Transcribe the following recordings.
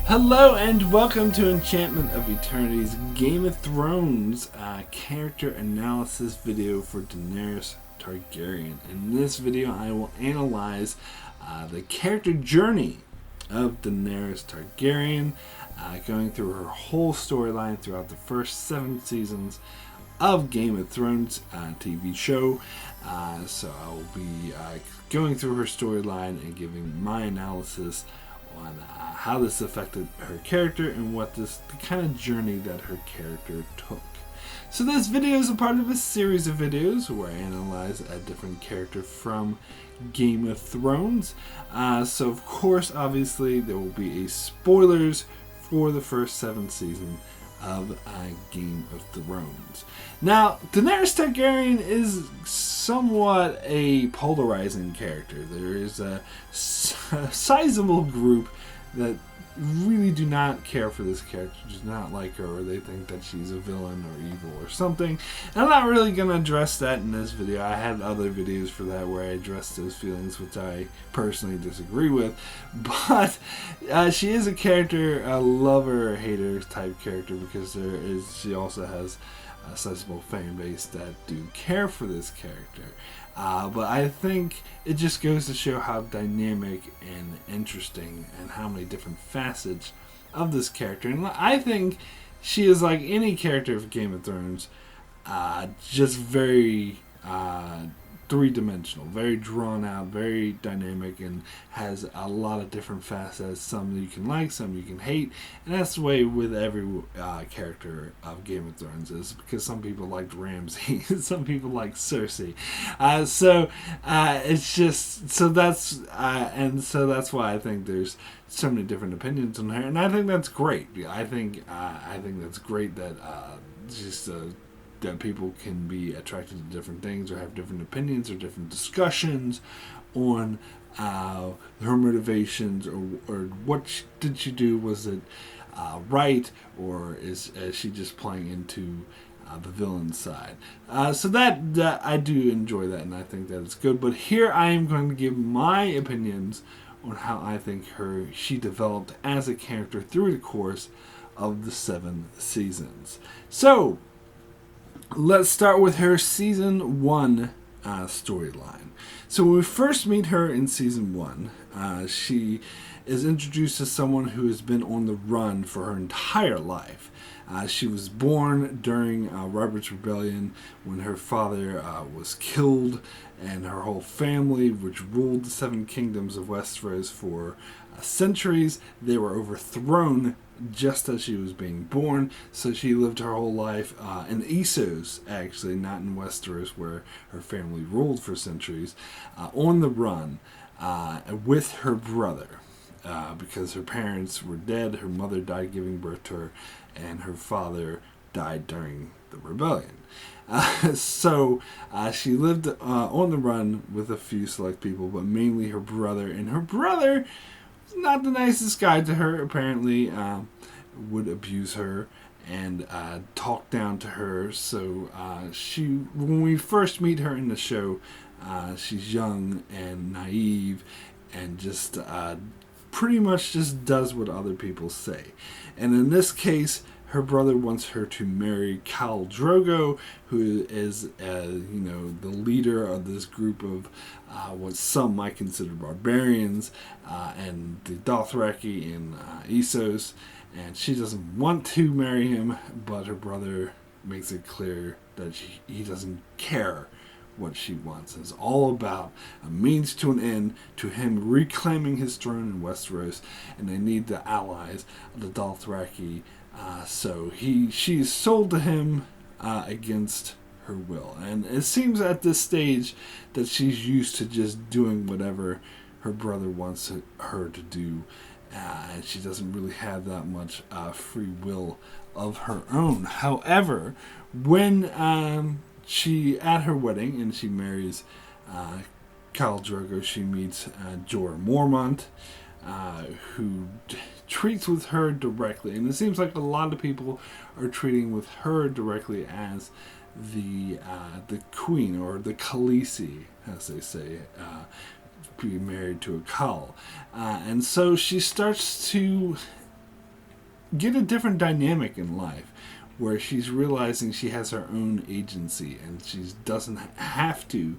Hello and welcome to Enchantment of Eternity's Game of Thrones character analysis video for Daenerys Targaryen. In this video I will analyze the character journey of Daenerys Targaryen, going through her whole storyline throughout the first 7 seasons of Game of Thrones TV show. So I will be going through her storyline and giving my analysis on how this affected her character and the kind of journey that her character took. So this video is a part of a series of videos where I analyze a different character from Game of Thrones. So of course, obviously, there will be spoilers for the first 7 seasons of Game of Thrones. Now, Daenerys Targaryen is somewhat a polarizing character. There is a sizable group that really do not care for this character, do not like her, or they think that she's a villain or evil or something. And I'm not really going to address that in this video. I had other videos for that where I addressed those feelings, which I personally disagree with. But she is a character, a lover or hater type character, because she also has a sizable fan base that do care for this character. But I think it just goes to show how dynamic and interesting and how many different facets of this character. And I think she is like any character of Game of Thrones, just very three-dimensional, very drawn out, very dynamic, and has a lot of different facets. Some you can like, some you can hate, and that's the way with every character of Game of Thrones is, because some people liked Ramsay, some people like Cersei, so that's why I think there's so many different opinions on her, and I think that's great. I think that's great that that people can be attracted to different things or have different opinions or different discussions on her motivations, or what did she do? Was it right, or is she just playing into the villain side? So that I do enjoy that, and I think that it's good. But here I am going to give my opinions on how I think she developed as a character through the course of the 7 seasons. So let's start with her season 1 storyline. So when we first meet her in season 1, she is introduced as someone who has been on the run for her entire life. She was born during Robert's Rebellion, when her father was killed, and her whole family, which ruled the 7 kingdoms of Westeros for centuries, they were overthrown just as she was being born. So she lived her whole life in Essos, actually, not in Westeros, where her family ruled for centuries, on the run with her brother, because her parents were dead. Her mother died giving birth to her, and her father died during the rebellion. So she lived on the run with a few select people, but mainly her brother. And her brother, not the nicest guy to her, apparently, would abuse her and talk down to her. So when we first meet her in the show, she's young and naive and just pretty much just does what other people say. And in this case, her brother wants her to marry Khal Drogo, who is, the leader of this group of what some might consider barbarians, and the Dothraki in Essos. And she doesn't want to marry him, but her brother makes it clear that he doesn't care what she wants. It's all about a means to an end, to him reclaiming his throne in Westeros, and they need the allies of the Dothraki. So she's sold to him against her will. And it seems at this stage that she's used to just doing whatever her brother wants her to do. And she doesn't really have that much free will of her own. However, when she, at her wedding, and she marries Khal Drogo, she meets Jorah Mormont, who treats with her directly, and it seems like a lot of people are treating with her directly as the queen, or the Khaleesi, as they say, be married to a Khal. And so she starts to get a different dynamic in life, where she's realizing she has her own agency and she doesn't have to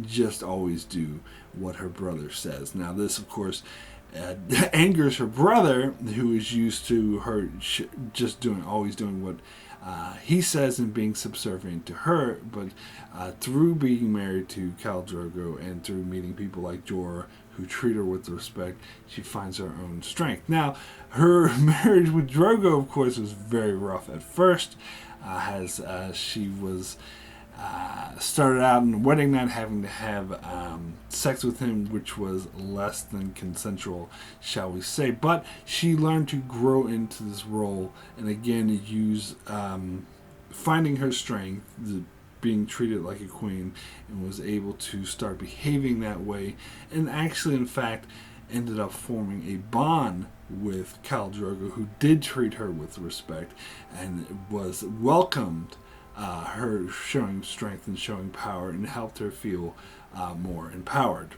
just always do what her brother says. Now, this, of course, angers her brother, who is used to her just always doing what he says and being subservient to her. But through being married to Khal Drogo and through meeting people like Jorah who treat her with respect, she finds her own strength. Now, her marriage with Drogo, of course, was very rough at first, as she was started out in the wedding night having to have sex with him, which was less than consensual, shall we say. But she learned to grow into this role and again use finding her strength, being treated like a queen, and was able to start behaving that way, and actually, in fact, ended up forming a bond with Khal Drogo, who did treat her with respect and was welcomed her showing strength and showing power, and helped her feel more empowered.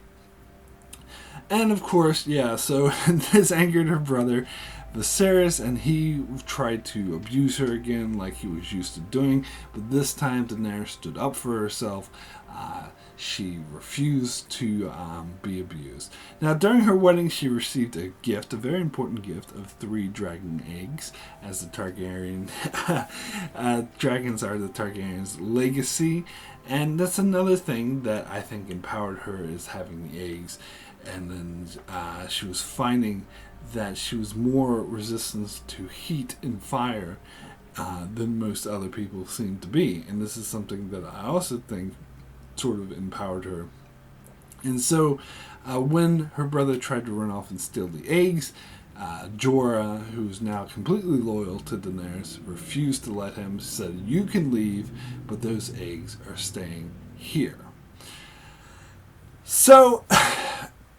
And of course, so this angered her brother Viserys, and he tried to abuse her again like he was used to doing, but this time Daenerys stood up for herself. She refused to be abused. Now, during her wedding, she received a gift, a very important gift, of 3 dragon eggs, as the Targaryen dragons are the Targaryens' legacy, and that's another thing that I think empowered her, is having the eggs. And then she was finding that she was more resistant to heat and fire than most other people seem to be, and this is something that I also think sort of empowered her. And so when her brother tried to run off and steal the eggs, Jorah, who's now completely loyal to Daenerys, refused to let him, said, "You can leave, but those eggs are staying here." So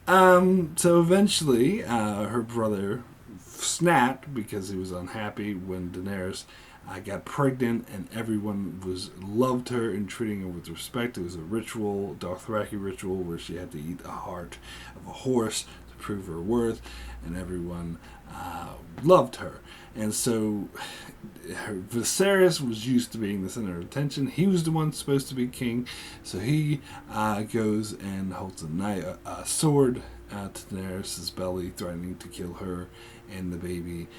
eventually her brother snapped because he was unhappy when Daenerys got pregnant, and everyone loved her and treating her with respect. It was a ritual, Dothraki ritual, where she had to eat a heart of a horse to prove her worth, and everyone loved her. And so Viserys was used to being the center of attention. He was the one supposed to be king, so he goes and holds a sword to Daenerys' belly, threatening to kill her and the baby,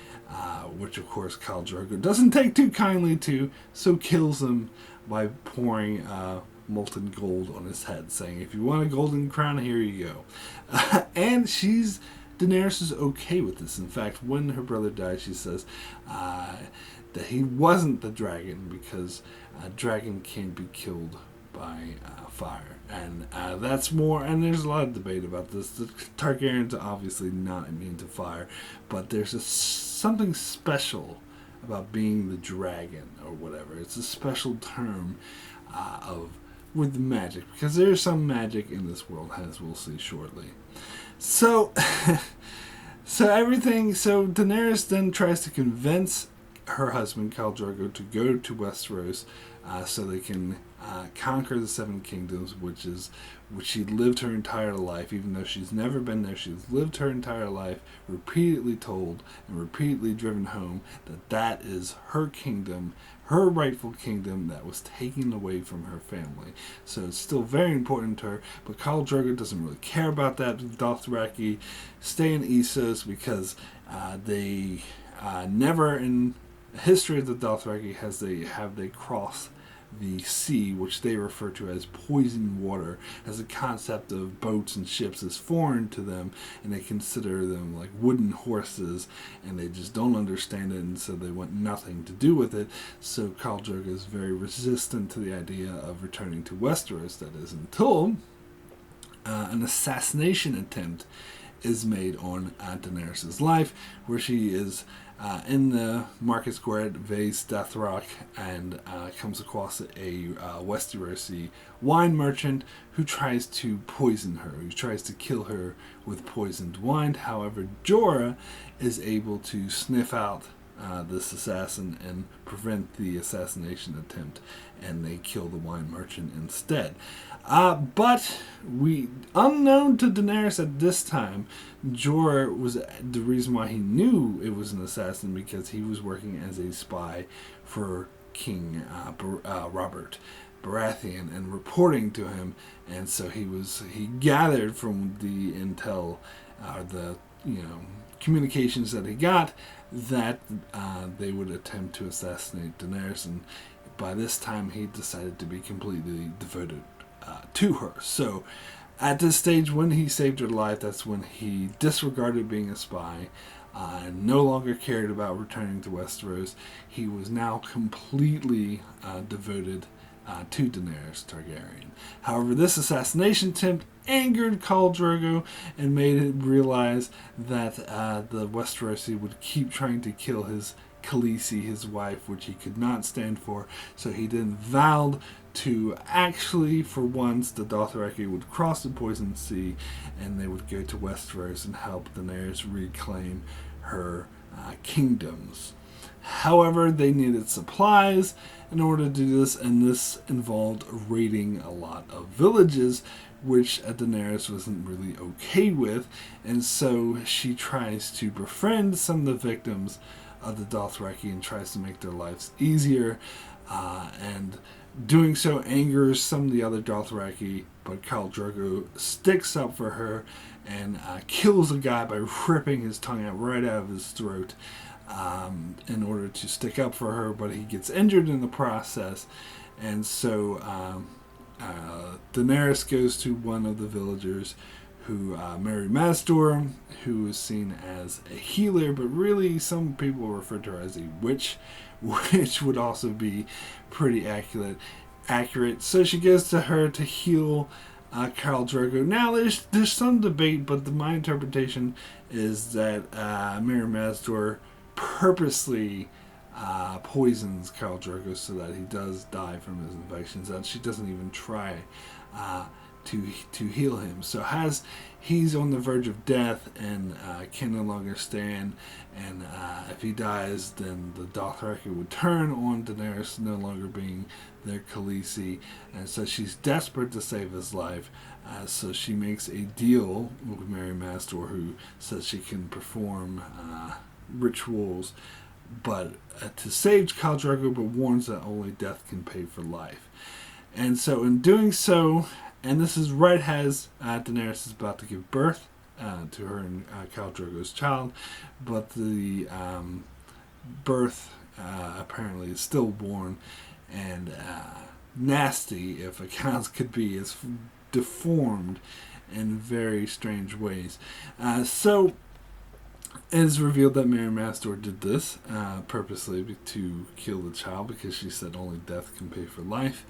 which of course Khal Drogo doesn't take too kindly to, so kills him by pouring molten gold on his head, saying, "If you want a golden crown, here you go." And Daenerys is okay with this. In fact, when her brother dies, she says that he wasn't the dragon, because a dragon can't be killed by fire. And that's more, and there's a lot of debate about this. The Targaryens are obviously not immune to fire, but there's something special about being the dragon, or whatever. It's a special term with magic, because there's some magic in this world, as we'll see shortly. So Daenerys then tries to convince her husband Khal Drogo to go to Westeros, so they can conquer the 7 kingdoms, which she lived her entire life. Even though she's never been there, she's lived her entire life, repeatedly told and repeatedly driven home that is her kingdom, her rightful kingdom, that was taken away from her family. So it's still very important to her, but Khal Drogo doesn't really care about that. The Dothraki stay in Essos because they never in the history of the Dothraki have they crossed the sea, which they refer to as poison water, as a concept of boats and ships is foreign to them, and they consider them like wooden horses, and they just don't understand it, and so they want nothing to do with it. So Khal Drogo is very resistant to the idea of returning to Westeros, that is, until an assassination attempt is made on Daenerys' life, where she is in the market square at Vase Dathrak, and comes across a Westerosi wine merchant who tries to poison her, who tries to kill her with poisoned wine. However, Jorah is able to sniff out this assassin and prevent the assassination attempt, and they kill the wine merchant instead. But unknown to Daenerys at this time, Jorah was the reason why he knew it was an assassin, because he was working as a spy for King Robert Baratheon and reporting to him, and so he gathered from the intel, the communications that he got, that they would attempt to assassinate Daenerys, and by this time he decided to be completely devoted to her. So at this stage, when he saved her life, that's when he disregarded being a spy, no longer cared about returning to Westeros. He was now completely devoted to Daenerys Targaryen. However, this assassination attempt angered Khal Drogo and made him realize that the Westerosi would keep trying to kill his Khaleesi, his wife, which he could not stand for. So he then vowed to actually, for once, the Dothraki would cross the Poison Sea and they would go to Westeros and help Daenerys reclaim her kingdoms. However, they needed supplies in order to do this, and this involved raiding a lot of villages, which Daenerys wasn't really okay with, and so she tries to befriend some of the victims of the Dothraki and tries to make their lives easier, and doing so angers some of the other Dothraki, but Khal Drogo sticks up for her and kills a guy by ripping his tongue out right out of his throat, in order to stick up for her, but he gets injured in the process, and so Daenerys goes to one of the villagers, Mary Mastor, who is seen as a healer, but really some people refer to her as a witch, which would also be pretty accurate. So she goes to her to heal Khal Drogo. Now there's some debate, but my interpretation is that Mary Mastor purposely poisons Khal Drogo so that he does die from his infections, and she doesn't even try to heal him. So as he's on the verge of death and can no longer stand, and if he dies, then the Dothraki would turn on Daenerys, no longer being their Khaleesi, and so she's desperate to save his life. So she makes a deal with Mary Mastor, who says she can perform rituals, but to save Khal Drogo, but warns that only death can pay for life. And so in doing so, and this is right as Daenerys is about to give birth to her and Khal Drogo's child, but the birth apparently is stillborn and nasty, if accounts could be, is deformed in very strange ways. So it is revealed that Mary Mastor did this purposely to kill the child, because she said only death can pay for life.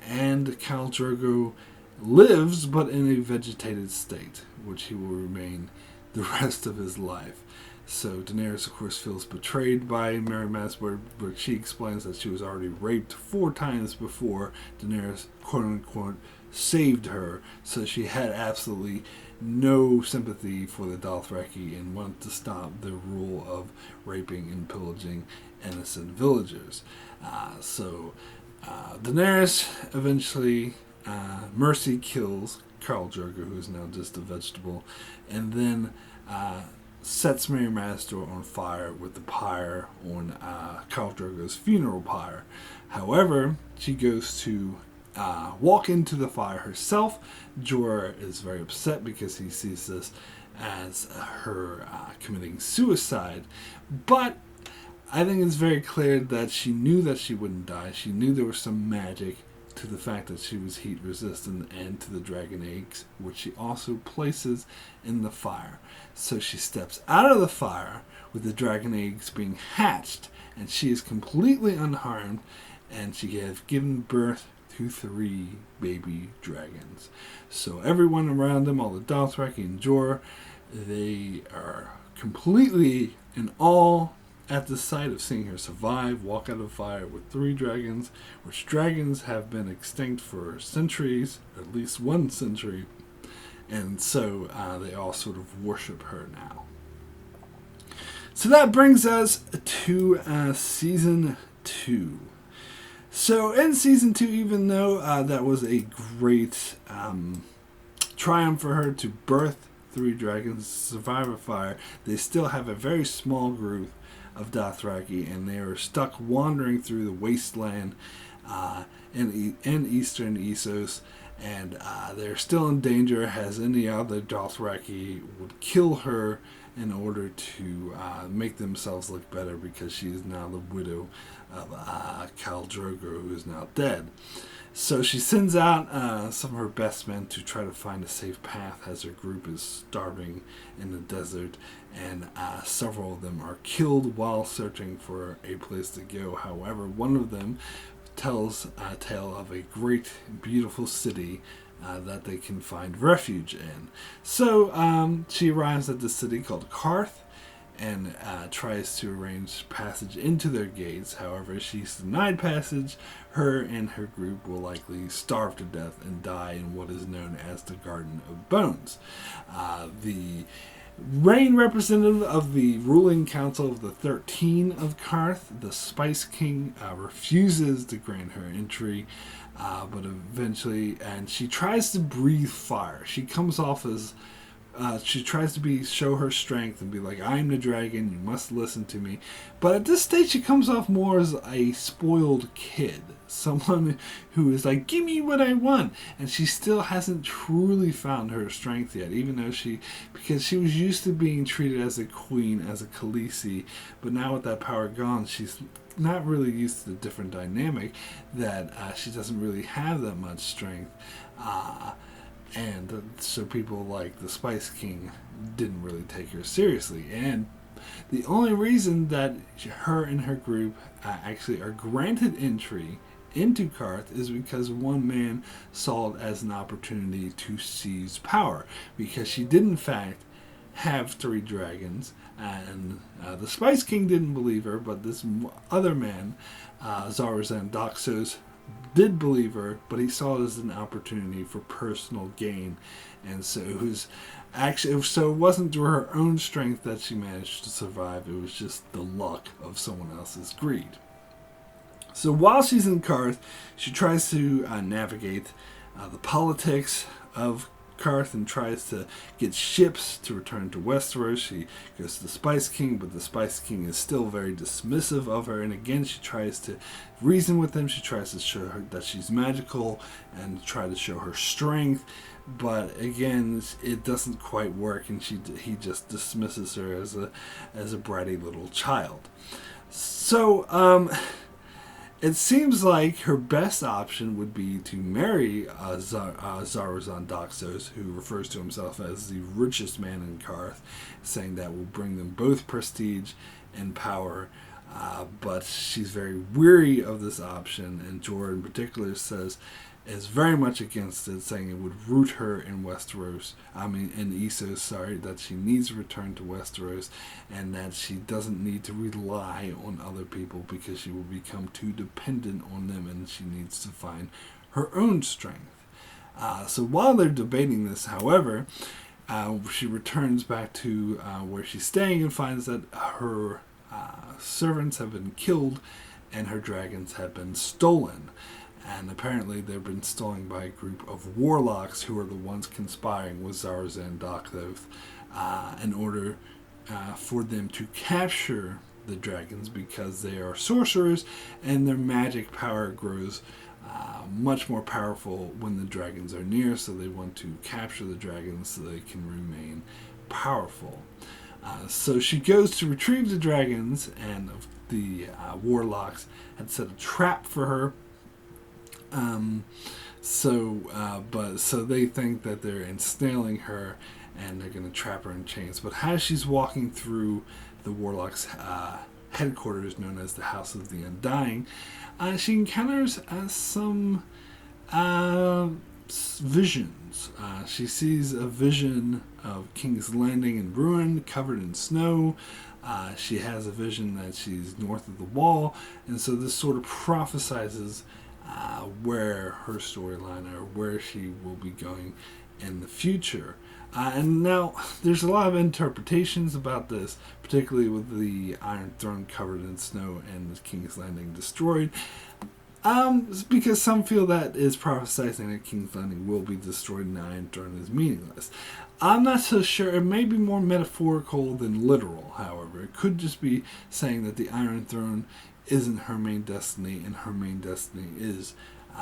And Khal Drogo lives, but in a vegetated state, which he will remain the rest of his life. So Daenerys, of course, feels betrayed by Mary Mastor, but she explains that she was already raped 4 times before Daenerys, quote-unquote, saved her. So she had absolutely no sympathy for the Dothraki and wanted to stop the rule of raping and pillaging innocent villagers. Daenerys eventually, Mercy kills Khal Drogo, who is now just a vegetable, and then sets Mary Mastor on fire with the pyre on Khal Drogo's funeral pyre. However, she goes to walk into the fire herself. Jorah is very upset because he sees this as her committing suicide, but I think it's very clear that she knew that she wouldn't die. She knew there was some magic to the fact that she was heat resistant, and to the dragon eggs, which she also places in the fire. So she steps out of the fire with the dragon eggs being hatched, and she is completely unharmed, and she has given birth to 3 baby dragons. So everyone around them, all the Dothraki and Jorah, they are completely in awe at the sight of seeing her survive, walk out of fire with 3 dragons, which dragons have been extinct for centuries, at least 1 century, and so they all sort of worship her now. So that brings us to season 2. So in season 2, even though that was a great triumph for her to birth 3 dragons, survive a fire, they still have a very small group of Dothraki, and they are stuck wandering through the wasteland in eastern Essos, and they're still in danger, as any other Dothraki would kill her in order to make themselves look better, because she is now the widow of Khal Drogo, who is now dead. So she sends out some of her best men to try to find a safe path, as her group is starving in the desert, and several of them are killed while searching for a place to go. However, one of them tells a tale of a great, beautiful city that they can find refuge in. So she arrives at the city called Qarth, and tries to arrange passage into their gates. However, she's denied passage. Her and her group will likely starve to death and die in what is known as the Garden of Bones. The reign representative of the ruling council of the 13 of Qarth, the Spice King, refuses to grant her entry, but eventually, and she tries to breathe fire. She comes off as she tries to show her strength and be like, I'm the dragon, you must listen to me. But at this stage, she comes off more as a spoiled kid. Someone who is like, give me what I want. And she still hasn't truly found her strength yet, even though because she was used to being treated as a queen, as a Khaleesi. But now with that power gone, she's not really used to the different dynamic that she doesn't really have that much strength. And so people like the Spice King didn't really take her seriously. And the only reason that her and her group actually are granted entry into Qarth is because one man saw it as an opportunity to seize power. Because she did in fact have 3 dragons, and the Spice King didn't believe her, but this other man, Zarazan Doxos, did believe her, but he saw it as an opportunity for personal gain. And so it wasn't through her own strength that she managed to survive. It was just the luck of someone else's greed. So while she's in Qarth, she tries to navigate the politics of Qarth and tries to get ships to return to Westeros. She goes to the Spice King, but the Spice King is still very dismissive of her, and again she tries to reason with him. She tries to show her that she's magical and try to show her strength, but again it doesn't quite work, and he just dismisses her as a bratty little child. So it seems like her best option would be to marry Zarazan Doxos, who refers to himself as the richest man in Qarth, saying that will bring them both prestige and power. But she's very weary of this option, and Jorah in particular is very much against it, saying it would root her in Essos, that she needs to return to Westeros, and that she doesn't need to rely on other people because she will become too dependent on them, and she needs to find her own strength. So while they're debating this, however, she returns back to where she's staying and finds that her servants have been killed and her dragons have been stolen. And apparently they've been stolen by a group of warlocks who are the ones conspiring with Zarazan Doxos in order for them to capture the dragons, because they are sorcerers and their magic power grows much more powerful when the dragons are near, so they want to capture the dragons so they can remain powerful. So she goes to retrieve the dragons, and the warlocks had set a trap for her. So they think that they're ensnaring her and they're going to trap her in chains. But as she's walking through the warlocks' headquarters, known as the House of the Undying, she encounters some visions. She sees a vision of King's Landing in ruin, covered in snow. She has a vision that she's north of the wall, and so this sort of prophesizes where her storyline, or where she will be going in the future. And now, there's a lot of interpretations about this, particularly with the Iron Throne covered in snow and the King's Landing destroyed. Because some feel that is prophesizing that King's Landing will be destroyed and the Iron Throne is meaningless. I'm not so sure. It may be more metaphorical than literal, however. It could just be saying that the Iron Throne isn't her main destiny, and her main destiny is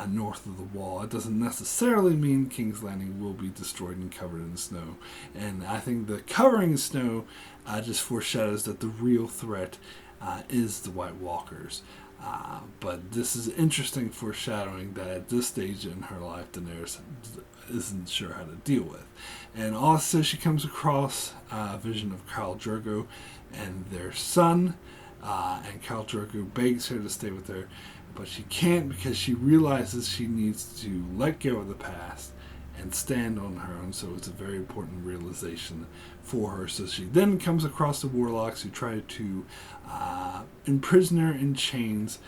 north of the wall. It doesn't necessarily mean King's Landing will be destroyed and covered in snow. And I think the covering in snow just foreshadows that the real threat is the White Walkers. But this is interesting foreshadowing that at this stage in her life, Daenerys isn't sure how to deal with. And also she comes across a vision of Khal Drogo and their son, and Khal Drogo begs her to stay with her, but she can't because she realizes she needs to let go of the past and stand on her own. So it's a very important realization for her. So she then comes across the warlocks who try to imprison her in chains,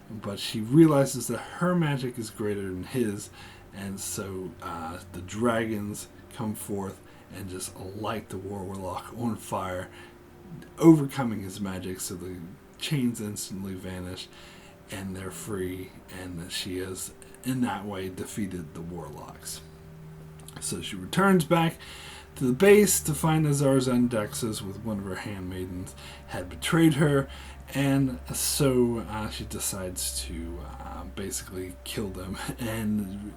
but she realizes that her magic is greater than his, and so the dragons come forth and just light the warlock on fire, overcoming his magic, so the chains instantly vanish and they're free, and that she has in that way defeated the warlocks. So she returns back to the base to find Azar's Undexes with one of her handmaidens had betrayed her, and so she decides to basically kill them. And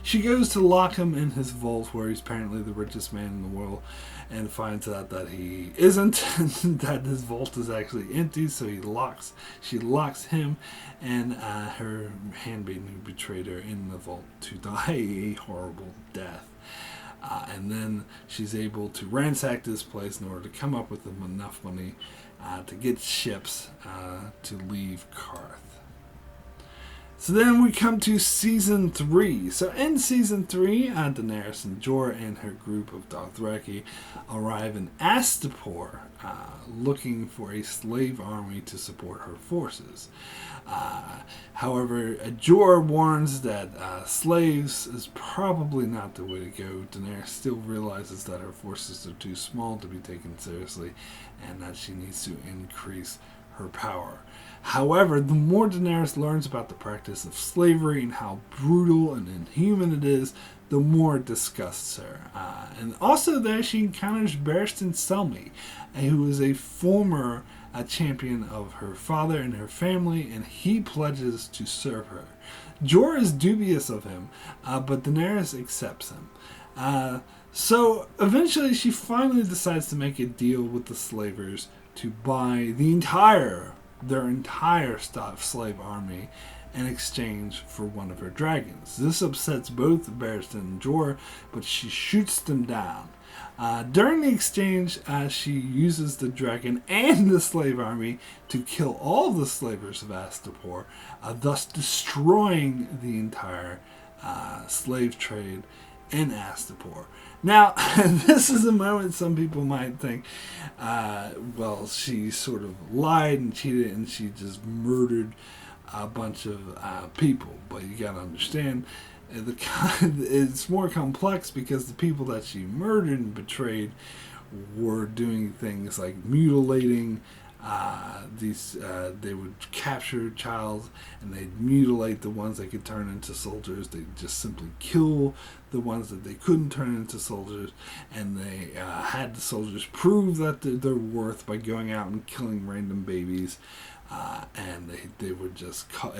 she goes to lock him in his vault, where he's apparently the richest man in the world, and finds out that he isn't, and that his vault is actually empty. So she locks him and her handmaiden who betrayed her in the vault to die a horrible death. And then she's able to ransack this place in order to come up with enough money to get ships to leave Qarth. So then we come to Season 3. So in Season 3, Daenerys and Jorah and her group of Dothraki arrive in Astapor, looking for a slave army to support her forces. However, Jorah warns that slaves is probably not the way to go. Daenerys still realizes that her forces are too small to be taken seriously, and that she needs to increase her power. However, the more Daenerys learns about the practice of slavery and how brutal and inhuman it is, the more it disgusts her. And also there she encounters Barristan Selmy, who is a former champion of her father and her family, and he pledges to serve her. Jorah is dubious of him, but Daenerys accepts him. So eventually she finally decides to make a deal with the slavers to buy their entire slave army in exchange for one of her dragons. This upsets both Barristan and Jorah, but she shoots them down. During the exchange, she uses the dragon and the slave army to kill all the slavers of Astapor, thus destroying the entire slave trade in Astapor. Now, this is a moment some people might think, well, she sort of lied and cheated and she just murdered a bunch of people. But you gotta understand, it's more complex, because the people that she murdered and betrayed were doing things like mutilating they would capture a child and they'd mutilate the ones they could turn into soldiers. They'd just simply kill the ones that they couldn't turn into soldiers, and they had the soldiers prove that their worth by going out and killing random babies, and they would just cut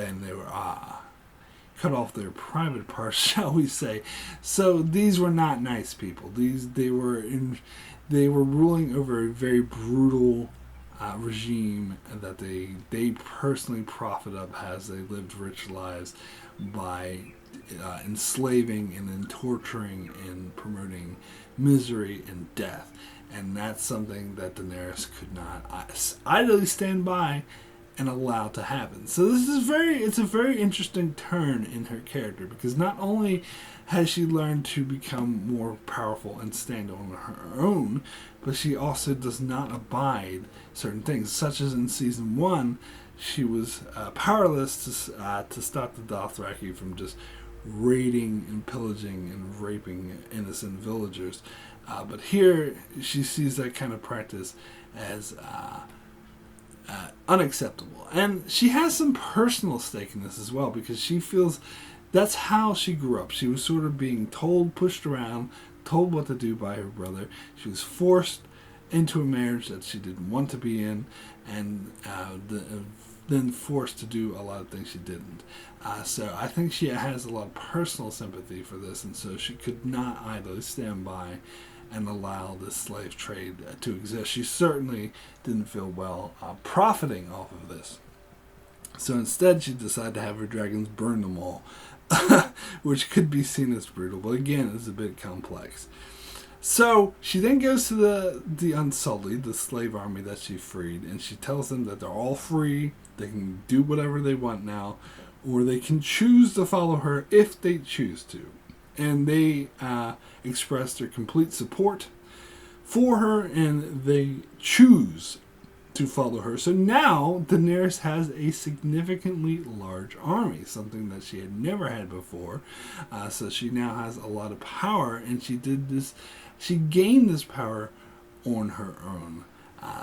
off their private parts, shall we say. So these were not nice people. They were ruling over a very brutal regime that they personally profit up as they lived rich lives by enslaving and then torturing and promoting misery and death. And that's something that Daenerys could not idly stand by and allow to happen. So it's a very interesting turn in her character, because not only has she learned to become more powerful and stand on her own, but she also does not abide certain things, such as in Season 1, she was powerless to stop the Dothraki from just raiding and pillaging and raping innocent villagers. But here she sees that kind of practice as unacceptable. And she has some personal stake in this as well, because she feels that's how she grew up. She was sort of being told, pushed around, told what to do by her brother. She was forced into a marriage that she didn't want to be in, and then forced to do a lot of things she didn't. So I think she has a lot of personal sympathy for this, and so she could not idly stand by and allow this slave trade to exist. She certainly didn't feel well profiting off of this. So instead she decided to have her dragons burn them all, which could be seen as brutal, but again, it's a bit complex. So she then goes to the Unsullied, the slave army that she freed, and she tells them that they're all free, they can do whatever they want now, or they can choose to follow her if they choose to. And they express their complete support for her, and they choose to follow her. So now Daenerys has a significantly large army, something that she had never had before. So she now has a lot of power, and she gained this power on her own.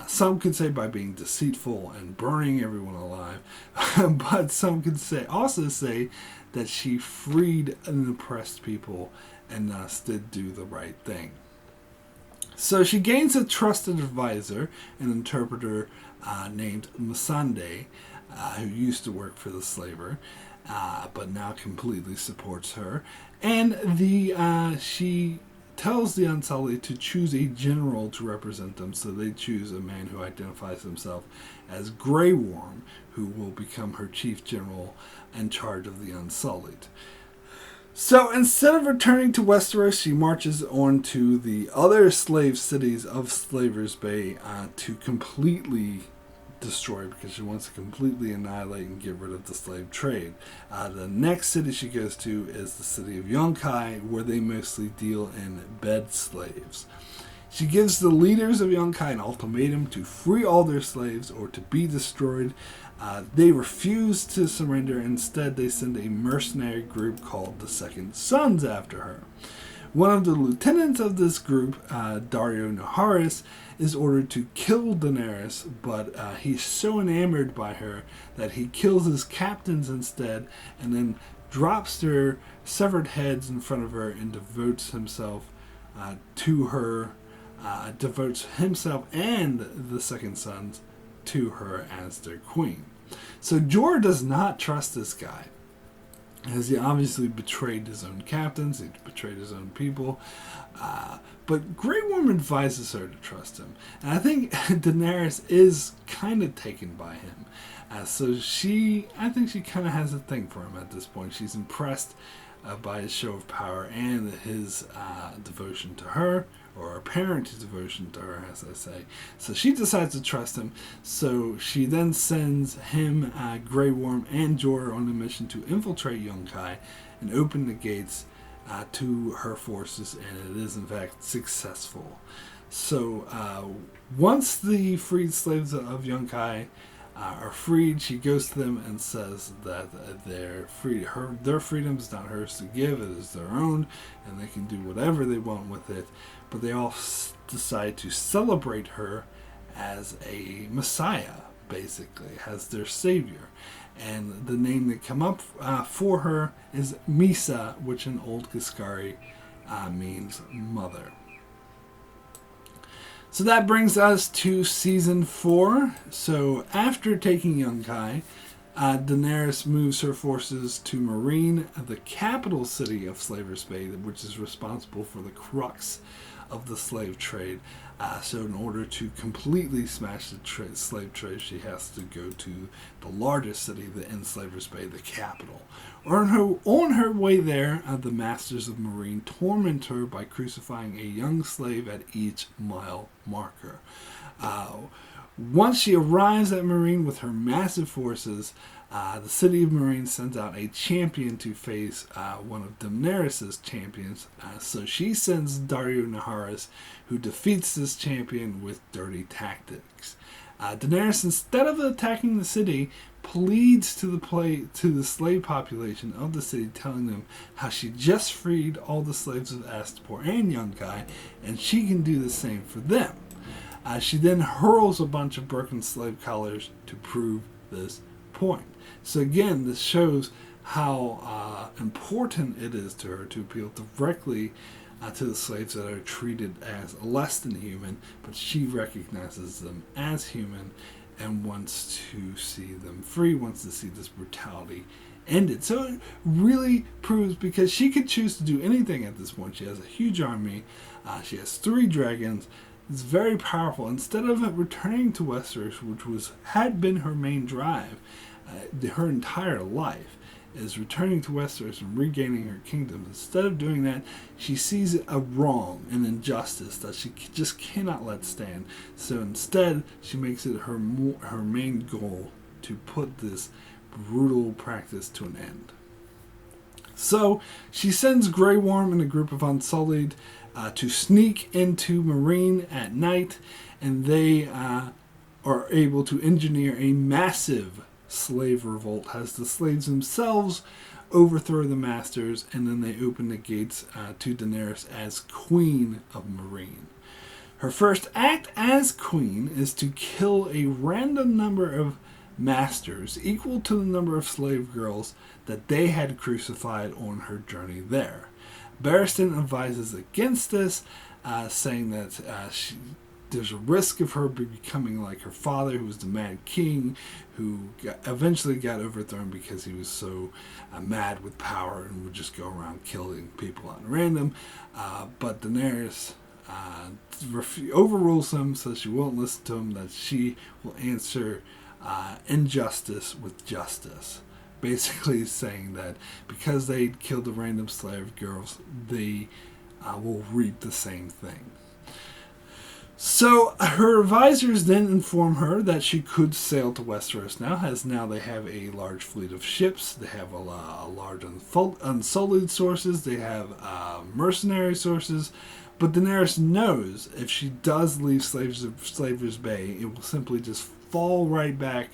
Some could say by being deceitful and burning everyone alive, but some could also say that she freed an oppressed people and thus did do the right thing. So she gains a trusted advisor, an interpreter named Missandei, who used to work for the slaver, but now completely supports her. And she tells the Unsullied to choose a general to represent them, so they choose a man who identifies himself as Grey Worm, who will become her chief general in charge of the Unsullied. So instead of returning to Westeros, she marches on to the other slave cities of Slaver's Bay to completely destroy, because she wants to completely annihilate and get rid of the slave trade. The next city she goes to is the city of Yunkai, where they mostly deal in bed slaves. She gives the leaders of Yunkai an ultimatum to free all their slaves or to be destroyed. They refuse to surrender. Instead, they send a mercenary group called the Second Sons after her. One of the lieutenants of this group, Daario Naharis, is ordered to kill Daenerys, but he's so enamored by her that he kills his captains instead, and then drops their severed heads in front of her and devotes himself to her, devotes himself and the Second Sons to her as their queen. So Jorah does not trust this guy, as he obviously betrayed his own captains, he betrayed his own people. But Grey Worm advises her to trust him. And I think Daenerys is kind of taken by him. I think she kind of has a thing for him at this point. She's impressed by his show of power and his devotion to her, or apparent devotion to her, as I say. So she decides to trust him. So she then sends him, Grey Worm, and Jorah on a mission to infiltrate Yunkai and open the gates to her forces, and it is in fact successful. So once the freed slaves of Yunkai are freed, she goes to them and says that their freedom is not hers to give, it is their own, and they can do whatever they want with it. But they all decide to celebrate her as a messiah, basically, as their savior. And the name that come up for her is Misa, which in Old Kaskari means mother. So that brings us to Season 4. So after taking Yunkai, Daenerys moves her forces to Meereen, the capital city of Slaver's Bay, which is responsible for the crux of the slave trade. So in order to completely smash the slave trade, she has to go to the largest city in Slaver's Bay, the capital. On her way there, the masters of Meereen torment her by crucifying a young slave at each mile marker. Once she arrives at Meereen with her massive forces, the city of Meereen sends out a champion to face one of Daenerys' champions. So she sends Daario Naharis, who defeats this champion with dirty tactics. Daenerys, instead of attacking the city, pleads to the slave population of the city, telling them how she just freed all the slaves of Astapor and Yunkai, and she can do the same for them. She then hurls a bunch of broken slave collars to prove this point. So again, this shows how important it is to her to appeal directly to the slaves that are treated as less than human, but she recognizes them as human and wants to see them free, wants to see this brutality ended. So it really proves, because she could choose to do anything at this point. She has a huge army. She has 3 dragons. It's very powerful. Instead of returning to Westeros, which had been her main drive her entire life, is returning to Westeros and regaining her kingdom. Instead of doing that, she sees a wrong, an injustice that she just cannot let stand. So instead, she makes it her main goal to put this brutal practice to an end. So she sends Grey Worm and a group of Unsullied to sneak into Meereen at night, and they are able to engineer a massive slave revolt as the slaves themselves overthrow the masters, and then they open the gates to Daenerys as Queen of Meereen. Her first act as queen is to kill a random number of masters equal to the number of slave girls that they had crucified on her journey there. Barristan advises against this, saying that there's a risk of her becoming like her father, who was the Mad King, who eventually got overthrown because he was so mad with power and would just go around killing people at random. But Daenerys overrules him, so she won't listen to him, that she will answer injustice with justice. Basically saying that because they killed the random slave girls, they will reap the same thing. So her advisors then inform her that she could sail to Westeros now, as now they have a large fleet of ships, they have a large unsullied sources, they have mercenary sources, but Daenerys knows if she does leave Slaver's Bay, it will simply just fall right back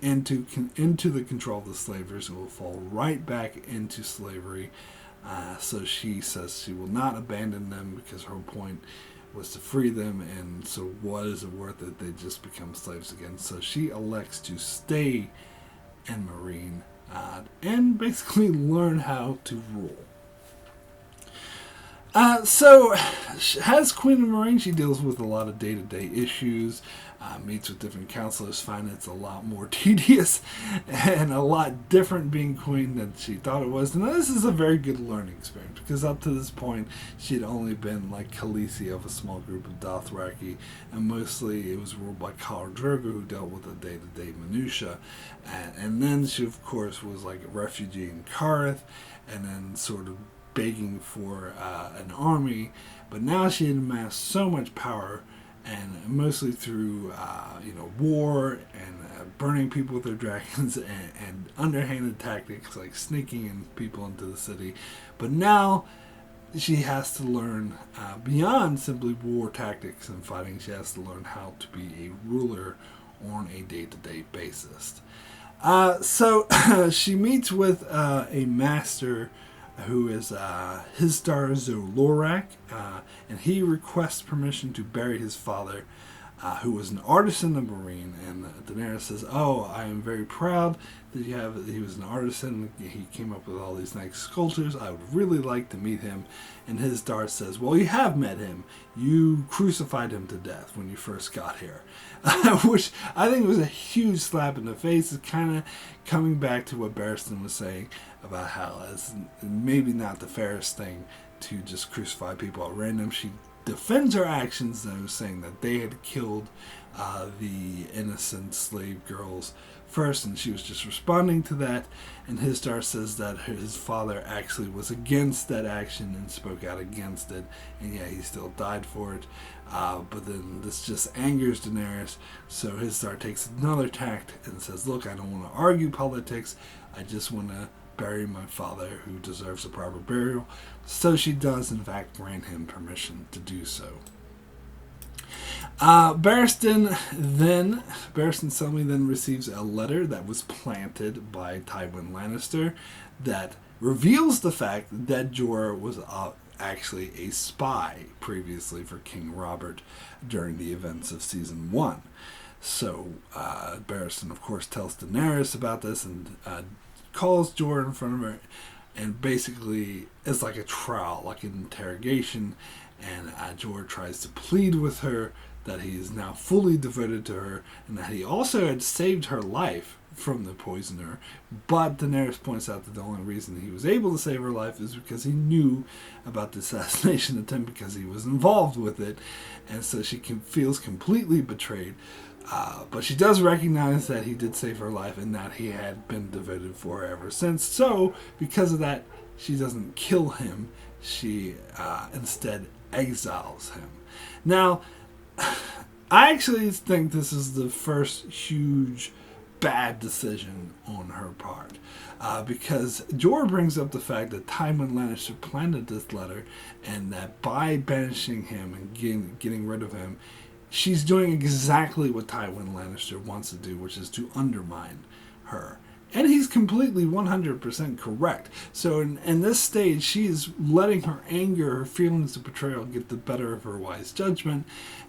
into the control of the slavers. It will fall right back into slavery. So she says she will not abandon them, because her point was to free them, and so what is it worth that they just become slaves again? So she elects to stay in Meereen and basically learn how to rule. So as Queen of Meereen, she deals with a lot of day-to-day issues, meets with different counselors, finds it's a lot more tedious and a lot different being queen than she thought it was. And this is a very good learning experience, because up to this point, she'd only been like Khaleesi of a small group of Dothraki, and mostly it was ruled by Khal Drogo, who dealt with the day-to-day minutiae. And then she, of course, was like a refugee in Qarth, and then sort of begging for an army. But now she had amassed so much power, and mostly through war and burning people with their dragons and underhanded tactics like sneaking in people into the city. But now she has to learn beyond simply war tactics and fighting. She has to learn how to be a ruler on a day-to-day basis. So she meets with a master who is Hisdar Zolorak, and he requests permission to bury his father, who was an artisan of Meereen. And Daenerys says, "Oh, I am very proud that he was an artisan. He came up with all these nice sculptures. I would really like to meet him." And Hisdar says, "Well, you have met him. You crucified him to death when you first got here," which I think was a huge slap in the face. It's kind of coming back to what Barristan was saying about how it's maybe not the fairest thing to just crucify people at random. She defends her actions, though, saying that they had killed the innocent slave girls first, and she was just responding to that. And Hisdar says that his father actually was against that action and spoke out against it, and yeah, he still died for it. But then this just angers Daenerys, so Hisdar takes another tact and says, "Look, I don't want to argue politics. I just want to bury my father, who deserves a proper burial." So she does, in fact, grant him permission to do so. Barristan Selmy then receives a letter that was planted by Tywin Lannister that reveals the fact that Jorah was actually a spy previously for King Robert during the events of Season 1. So Barristan, of course, tells Daenerys about this and calls Jorah in front of her, and basically it's like a trial, like an interrogation, and Jorah tries to plead with her that he is now fully devoted to her, and that he also had saved her life from the poisoner. But Daenerys points out that the only reason he was able to save her life is because he knew about the assassination attempt, because he was involved with it, and so she feels completely betrayed. But she does recognize that he did save her life and that he had been devoted for her ever since. So, because of that, she doesn't kill him. She instead exiles him. Now, I actually think this is the first huge bad decision on her part. Because Jorah brings up the fact that Tywin Lannister planted this letter, and that by banishing him and getting rid of him, she's doing exactly what Tywin Lannister wants to do, which is to undermine her. And he's completely 100% correct. So in this stage, she is letting her anger, her feelings of betrayal get the better of her wise judgment,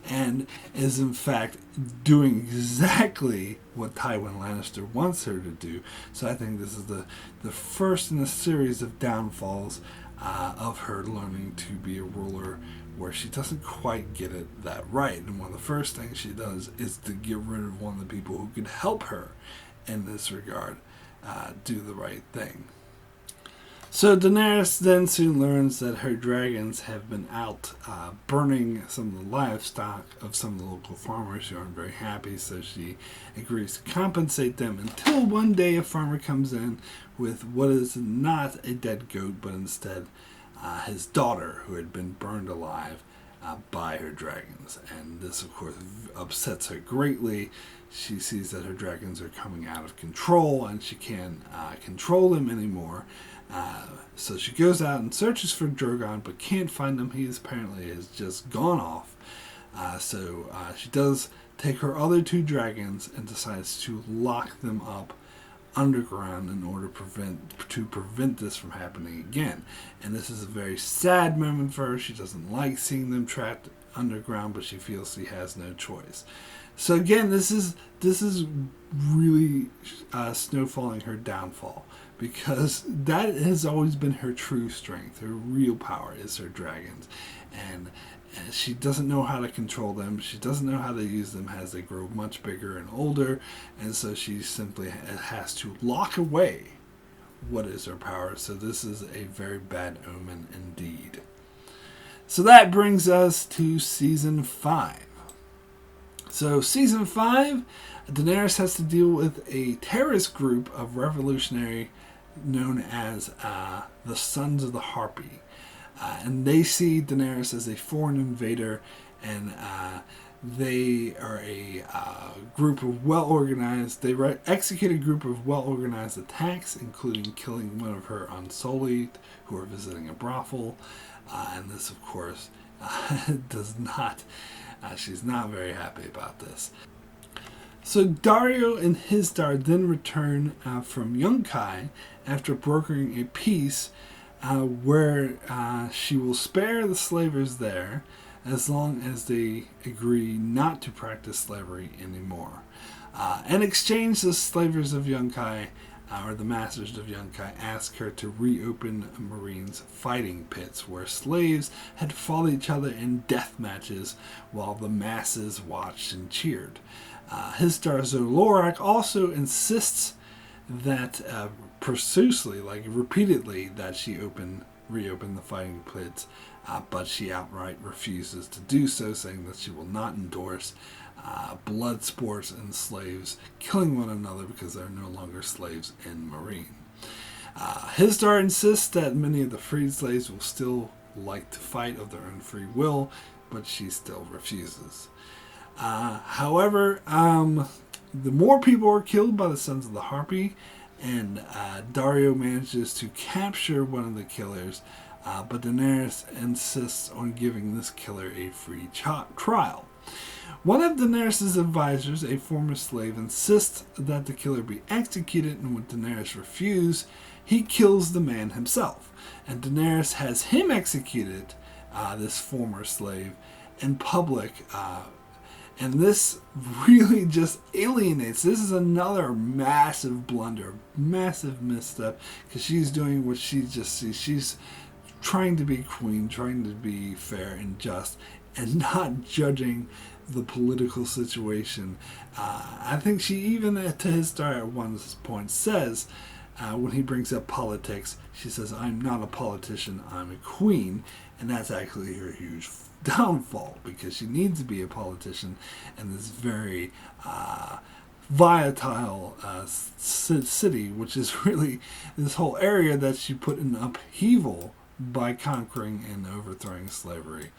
and is in fact doing exactly what Tywin Lannister wants her to do. So I think this is the first in a series of downfalls of her learning to be a ruler, where she doesn't quite get it that right. And one of the first things she does is to get rid of one of the people who could help her in this regard do the right thing. So Daenerys then soon learns that her dragons have been out burning some of the livestock of some of the local farmers who aren't very happy, so she agrees to compensate them, until one day a farmer comes in with what is not a dead goat, but instead his daughter, who had been burned alive by her dragons. And this, of course, upsets her greatly. She sees that her dragons are coming out of control, and she can't control them anymore. So she goes out and searches for Drogon, but can't find him. He apparently has just gone off. So she does take her other two dragons and decides to lock them up underground in order to prevent this from happening again. And this is a very sad moment for her. She doesn't like seeing them trapped underground, but she feels she has no choice. So again, this is really snowfalling her downfall, because that has always been her true strength. Her real power is her dragons, and she doesn't know how to control them. She doesn't know how to use them as they grow much bigger and older, and so she simply has to lock away what is her power. So this is a very bad omen indeed. So that brings us to Season 5. So Season 5, Daenerys has to deal with a terrorist group of revolutionary known as the Sons of the Harpy. And they see Daenerys as a foreign invader, and they are a group of well-organized, they execute a group of well-organized attacks, including killing one of her unsullied who are visiting a brothel. And this, of course, does not, she's not very happy about this. So Daario and Hizdahr then return from Yunkai after brokering a peace where she will spare the slavers there as long as they agree not to practice slavery anymore. In exchange, the slavers of Yunkai, or the masters of Yunkai, ask her to reopen Meereen's fighting pits, where slaves had fought each other in death matches while the masses watched and cheered. Hizdahr Zolorak also insists that profusely, like repeatedly, that she reopen the fighting pits, but she outright refuses to do so, saying that she will not endorse blood sports and slaves killing one another, because there are no longer slaves in Meereen. Hizdahr insists that many of the freed slaves will still like to fight of their own free will, but she still refuses. However, the more people are killed by the Sons of the Harpy, and Daario manages to capture one of the killers, but Daenerys insists on giving this killer a free trial. One of Daenerys' advisors, a former slave, insists that the killer be executed, and when Daenerys refuses, he kills the man himself. And Daenerys has him executed, this former slave, in public. And this really just alienates. This is another massive blunder, massive misstep, because she's doing what she just sees. She's trying to be queen, trying to be fair and just, and not judging the political situation. I think she even, to his start at one point, says, when he brings up politics, she says, "I'm not a politician, I'm a queen." And that's actually her huge downfall, because she needs to be a politician in this very volatile city, which is really this whole area that she put in upheaval by conquering and overthrowing slavery.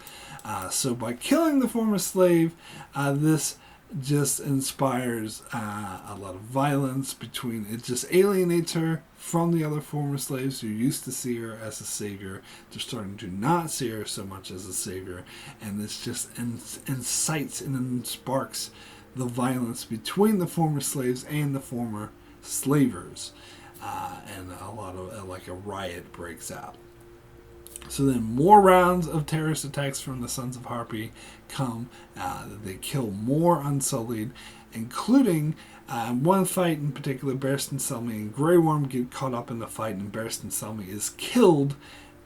So by killing the former slave, this just inspires a lot of violence it just alienates her from the other former slaves who used to see her as a savior. They're starting to not see her so much as a savior, and this just incites and sparks the violence between the former slaves and the former slavers, and a lot of like a riot breaks out. So then more rounds of terrorist attacks from the Sons of Harpy come. They kill more Unsullied, including one fight in particular. Barristan Selmy and Grey Worm get caught up in the fight, and Barristan Selmy is killed,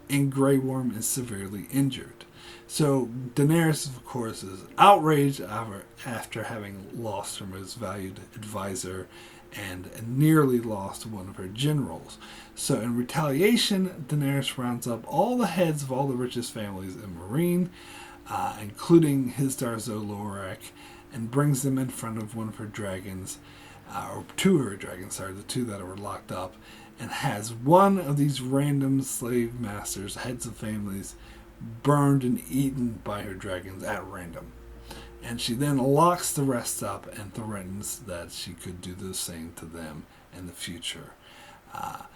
and Grey Worm is severely injured. So Daenerys, of course, is outraged after having lost her most valued advisor and nearly lost one of her generals. So in retaliation, Daenerys rounds up all the heads of all the richest families in Meereen, including Hizdahr zo Loraq, and brings them in front of one of her dragons, or two of her dragons, the two that were locked up, and has one of these random slave masters, heads of families, burned and eaten by her dragons at random. And she then locks the rest up and threatens that she could do the same to them in the future.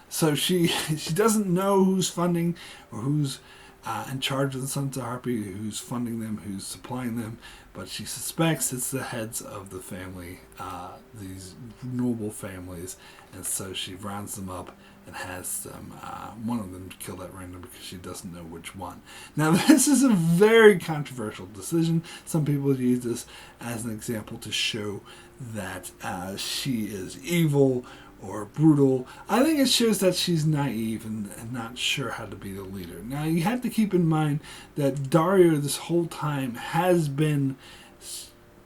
So she doesn't know who's funding or who's in charge of the Sons of Harpy, who's funding them, who's supplying them, but she suspects it's the heads of the family, these noble families, and so she rounds them up and has them, one of them killed at random because she doesn't know which one. Now, this is a very controversial decision. Some people use this as an example to show that she is evil or brutal. I think it shows that she's naive and not sure how to be the leader. Now, you have to keep in mind that Daario this whole time has been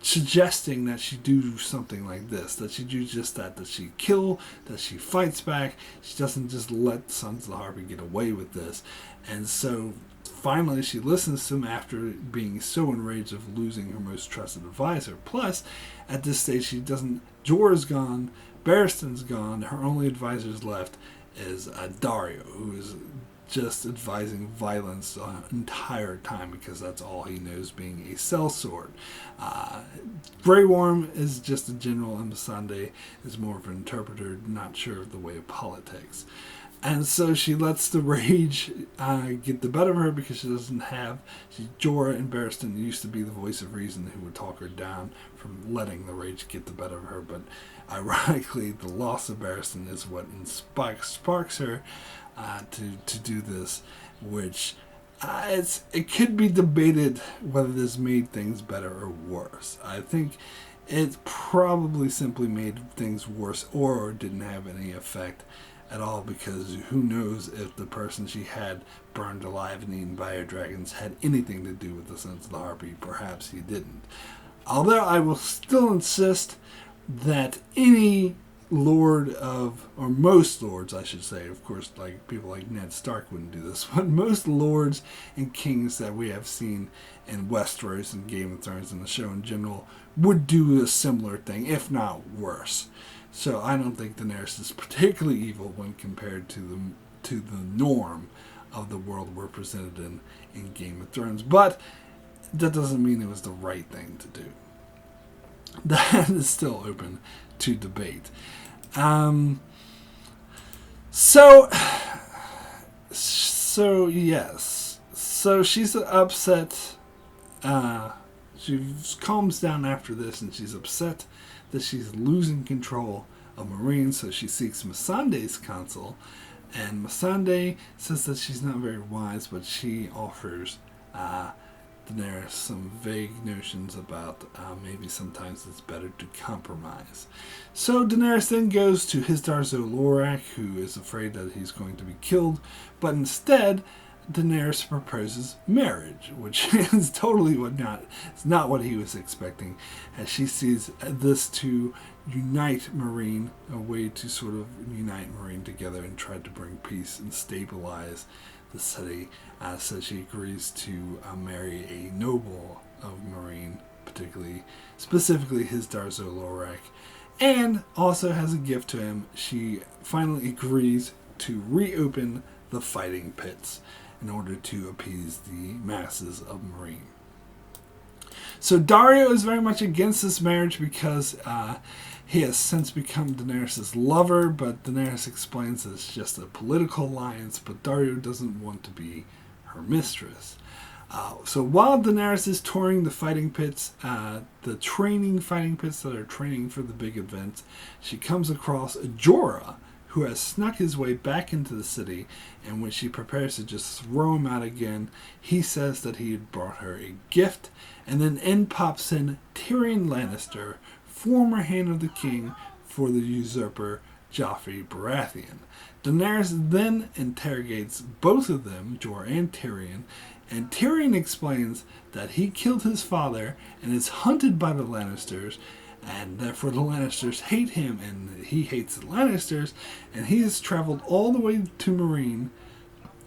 suggesting that she do something like this, that she do just that she kill, that she fights back. She doesn't just let Sons of the Harpy get away with this. And so finally she listens to him after being so enraged of losing her most trusted advisor. Plus, at this stage, she doesn't, Jorah's gone, Barristan's gone, her only advisors left is Daario, who is just advising violence the entire time because that's all he knows, being a sellsword. Grey Worm is just a general, and Missandei is more of an interpreter, not sure of the way of politics. And so she lets the rage get the better of her because she doesn't have... Jorah and Barristan used to be the voice of reason who would talk her down from letting the rage get the better of her, but ironically the loss of Barristan is what sparks her to do this, which it could be debated whether this made things better or worse. I think it probably simply made things worse or didn't have any effect at all, because who knows if the person she had burned alive and eaten by her dragons had anything to do with the Sons of the Harpy. Perhaps he didn't. Although I will still insist that any lord of, or most lords I should say, of course, like people like Ned Stark wouldn't do this, but most lords and kings that we have seen in Westeros and Game of Thrones and the show in general would do a similar thing, if not worse. So I don't think Daenerys is particularly evil when compared to the norm of the world we're presented in Game of Thrones, but that doesn't mean it was the right thing to do. That is still open to debate. So yes. So she's upset. She calms down after this, and she's upset that she's losing control of Meereen, so she seeks Missandei's counsel. And Missandei says that she's not very wise, but she offers Daenerys some vague notions about maybe sometimes it's better to compromise. So Daenerys then goes to Hizdahr zo Loraq, who is afraid that he's going to be killed, but instead Daenerys proposes marriage, which is totally it's not what he was expecting, as she sees this to unite Meereen, a way to sort of unite Meereen together and try to bring peace and stabilize the city. So she agrees to marry a noble of Meereen, specifically Hizdahr zo Loraq, and also has a gift to him. She finally agrees to reopen the fighting pits in order to appease the masses of Meereen. So Daario is very much against this marriage because he has since become Daenerys' lover, but Daenerys explains that it's just a political alliance, but Daario doesn't want to be her mistress. So while Daenerys is touring the fighting pits, the training fighting pits that are training for the big events, she comes across Jorah, who has snuck his way back into the city, and when she prepares to just throw him out again, he says that he had brought her a gift, and then in pops in Tyrion Lannister, former Hand of the King for the usurper Joffrey Baratheon. Daenerys then interrogates both of them, Jorah and Tyrion explains that he killed his father and is hunted by the Lannisters, and therefore the Lannisters hate him and he hates the Lannisters, and he has traveled all the way to Meereen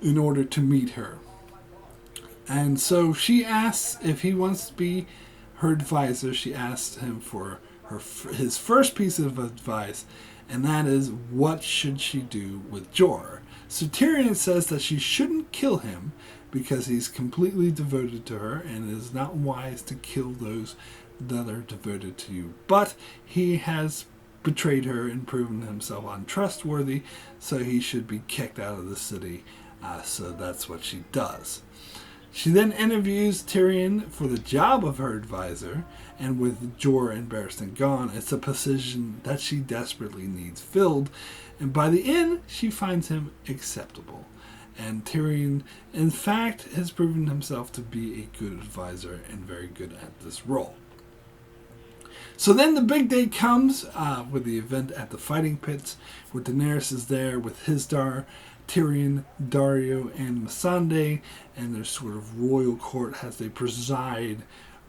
in order to meet her. And so she asks if he wants to be her advisor. She asks him for his first piece of advice, and that is, what should she do with Jorah? So Tyrion says that she shouldn't kill him because he's completely devoted to her, and it is not wise to kill those that are devoted to you. But he has betrayed her and proven himself untrustworthy, so he should be kicked out of the city. So that's what she does. She then interviews Tyrion for the job of her advisor, and with Jorah and Barristan gone, it's a position that she desperately needs filled, and by the end, she finds him acceptable. And Tyrion, in fact, has proven himself to be a good advisor and very good at this role. So then the big day comes with the event at the fighting pits, where Daenerys is there with Hizdahr, Tyrion, Daario, and Missandei, and their sort of royal court as they preside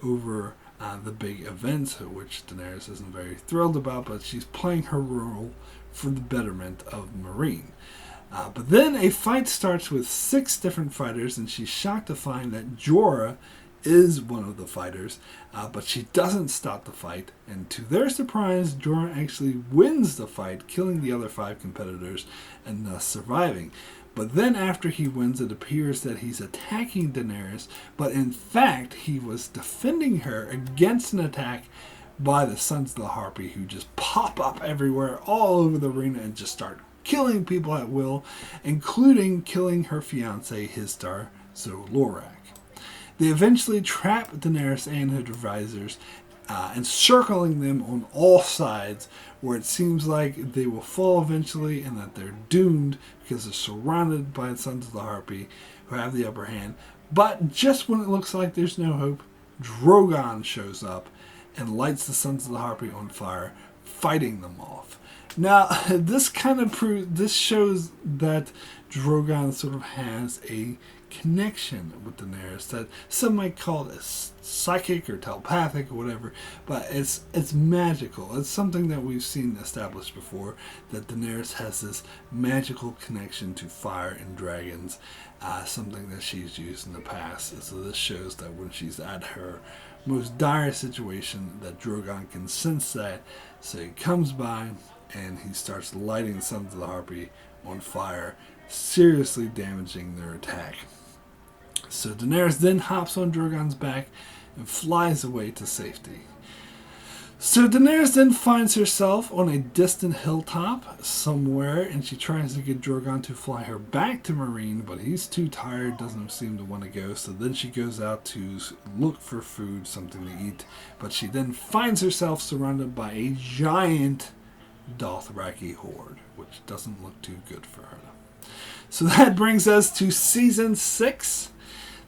over the big events, which Daenerys isn't very thrilled about, but she's playing her role for the betterment of Meereen. But then a fight starts with 6 different fighters, and she's shocked to find that Jorah is one of the fighters, but she doesn't stop the fight, and to their surprise, Jorah actually wins the fight, killing the other 5 competitors and thus surviving. But then after he wins, it appears that he's attacking Daenerys, but in fact he was defending her against an attack by the Sons of the Harpy, who just pop up everywhere all over the arena and just start killing people at will, including killing her fiancé Hizdahr zo Loraq. They eventually trap Daenerys and her advisors, encircling them on all sides, where it seems like they will fall eventually and that they're doomed because they're surrounded by the Sons of the Harpy, who have the upper hand. But just when it looks like there's no hope, Drogon shows up and lights the Sons of the Harpy on fire, fighting them off. Now, this shows that Drogon sort of has a connection with Daenerys that some might call it psychic or telepathic or whatever, but it's magical. It's something that we've seen established before, that Daenerys has this magical connection to fire and dragons, something that she's used in the past. So this shows that when she's at her most dire situation, that Drogon can sense that, so he comes by and he starts lighting the Sons of the Harpy on fire, seriously damaging their attack. So Daenerys then hops on Drogon's back and flies away to safety. So Daenerys then finds herself on a distant hilltop somewhere, and she tries to get Drogon to fly her back to Meereen, but he's too tired, doesn't seem to want to go. So then she goes out to look for food, something to eat, but she then finds herself surrounded by a giant Dothraki horde, which doesn't look too good for her. So that brings us to Season 6.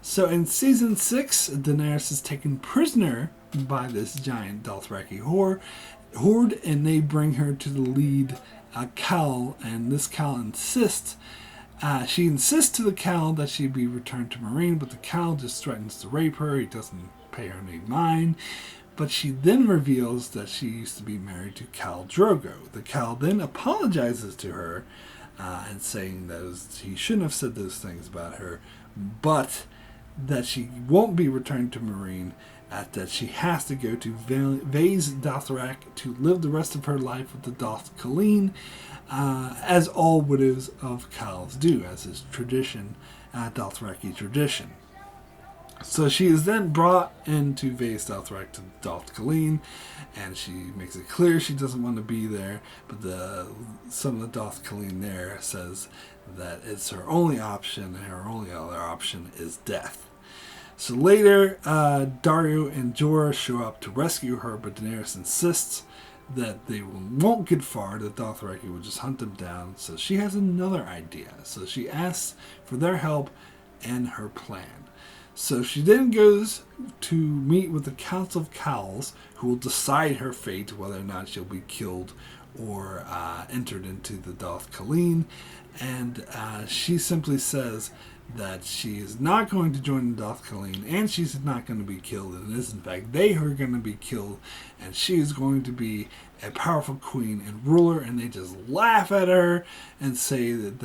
So in Season 6, Daenerys is taken prisoner by this giant Dothraki horde, and they bring her to the lead, Khal, and this Khal insists, she insists to the Khal that she be returned to Meereen, but the Khal just threatens to rape her. He doesn't pay her any mind, but she then reveals that she used to be married to Khal Drogo. The Khal then apologizes to her, and saying that he shouldn't have said those things about her, but that she won't be returned to Meereen, that she has to go to Vaes Dothrak to live the rest of her life with the Doth Khaleen, as all widows of Khals do, as is tradition, Dothraki tradition. So she is then brought into Vaes Dothrak to Doth Khaleen, and she makes it clear she doesn't want to be there, but some of the Doth Khaleen there says that it's her only option, and her only other option is death. So later, Daario and Jorah show up to rescue her, but Daenerys insists that they won't get far, that Dothraki will just hunt them down. So she has another idea. So she asks for their help and her plan. So she then goes to meet with the Council of Khals, who will decide her fate, whether or not she'll be killed or entered into the Doth Khaleen. And she simply says that she is not going to join the Doth Khaleen, and she's not going to be killed. And it is, in fact, they are going to be killed, and she is going to be a powerful queen and ruler. And they just laugh at her and say that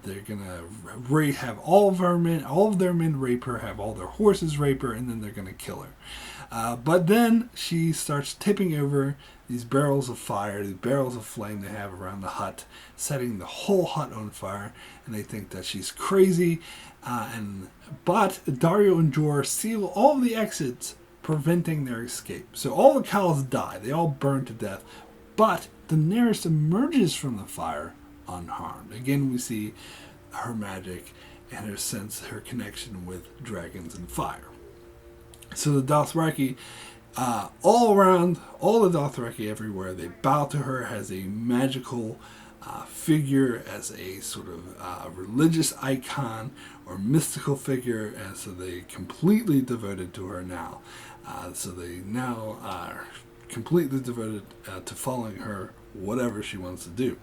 they're going to have all of their men rape her, have all their horses rape her, and then they're going to kill her. But then she starts tipping over these barrels of fire, these barrels of flame they have around the hut, setting the whole hut on fire, and they think that she's crazy. But Daario and Jorah seal all of the exits, preventing their escape. So all the Khals die. They all burn to death. But Daenerys emerges from the fire unharmed. Again, we see her magic and her connection with dragons and fire. So the Dothraki, all around, all the Dothraki everywhere, they bow to her as a magical figure, as a sort of religious icon or mystical figure, and so they completely devoted to her now. So they now are completely devoted to following her, whatever she wants to do.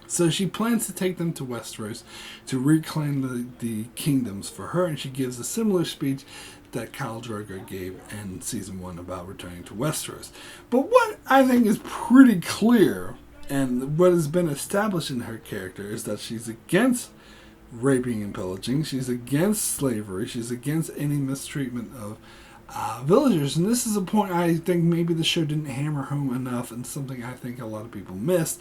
So she plans to take them to Westeros to reclaim the kingdoms for her, and she gives a similar speech that Khal Drogo gave in Season 1 about returning to Westeros. But what I think is pretty clear, and what has been established in her character, is that she's against raping and pillaging, she's against slavery, she's against any mistreatment of villagers. And this is a point I think maybe the show didn't hammer home enough, and something I think a lot of people missed,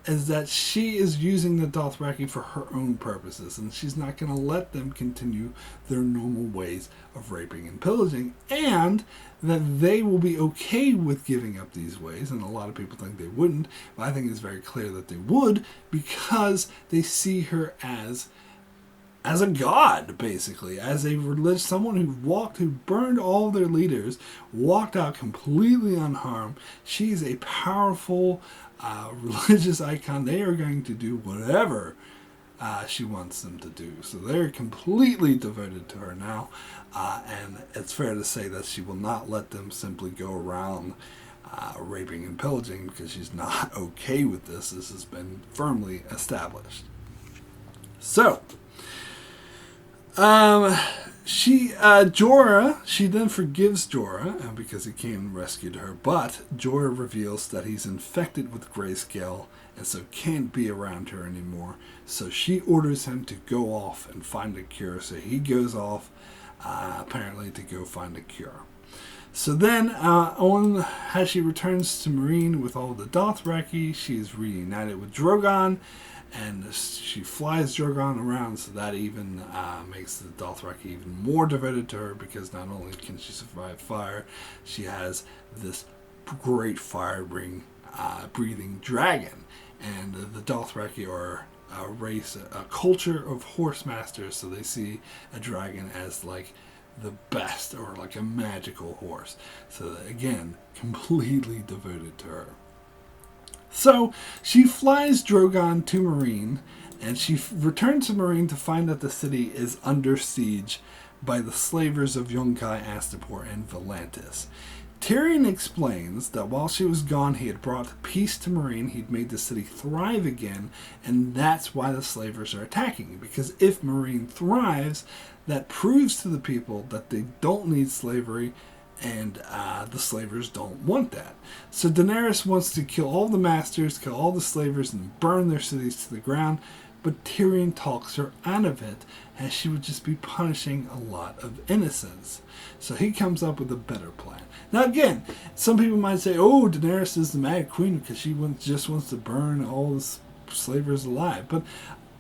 is that she is using the Dothraki for her own purposes, and she's not going to let them continue their normal ways of raping and pillaging, and that they will be okay with giving up these ways. And a lot of people think they wouldn't, but I think it's very clear that they would, because they see her as a god, basically, as a religious, someone who burned all their leaders, walked out completely unharmed. She's a powerful religious icon. They are going to do whatever she wants them to do. So they're completely devoted to her now, and it's fair to say that she will not let them simply go around raping and pillaging, because she's not okay with this. This has been firmly established. So she then forgives Jorah because he came and rescued her, but Jorah reveals that he's infected with grayscale and so can't be around her anymore. So she orders him to go off and find a cure. So he goes off, apparently, to go find a cure. So then, as she returns to Meereen with all the Dothraki, she is reunited with Drogon, and she flies Drogon around, so that even makes the Dothraki even more devoted to her, because not only can she survive fire, she has this great breathing dragon. And the Dothraki are a race, a culture of horse masters, so they see a dragon as like the best, or like a magical horse. So again, completely devoted to her. So she flies Drogon to Meereen, and she returns to Meereen to find that the city is under siege by the slavers of Yunkai, Astapor, and Volantis. Tyrion explains that while she was gone, he had brought peace to Meereen, he'd made the city thrive again, and that's why the slavers are attacking. Because if Meereen thrives, that proves to the people that they don't need slavery, and the slavers don't want that. So Daenerys wants to kill all the masters, kill all the slavers, and burn their cities to the ground, but Tyrion talks her out of it, as she would just be punishing a lot of innocents. So he comes up with a better plan. Now again, some people might say, oh, Daenerys is the Mad Queen because she just wants to burn all the slavers alive. But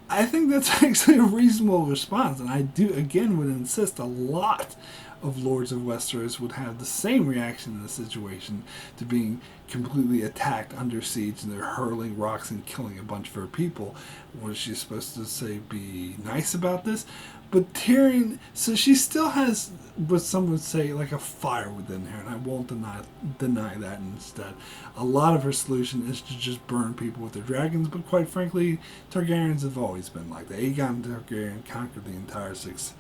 I think that's actually a reasonable response, and I would insist a lot of Lords of Westeros would have the same reaction in the situation to being completely attacked under siege and they're hurling rocks and killing a bunch of her people. Was she supposed to say be nice about this? But Tyrion, so she still has what some would say like a fire within her, and I won't deny that. Instead, a lot of her solution is to just burn people with their dragons, but quite frankly, Targaryens have always been like that. Aegon Targaryen conquered the entire six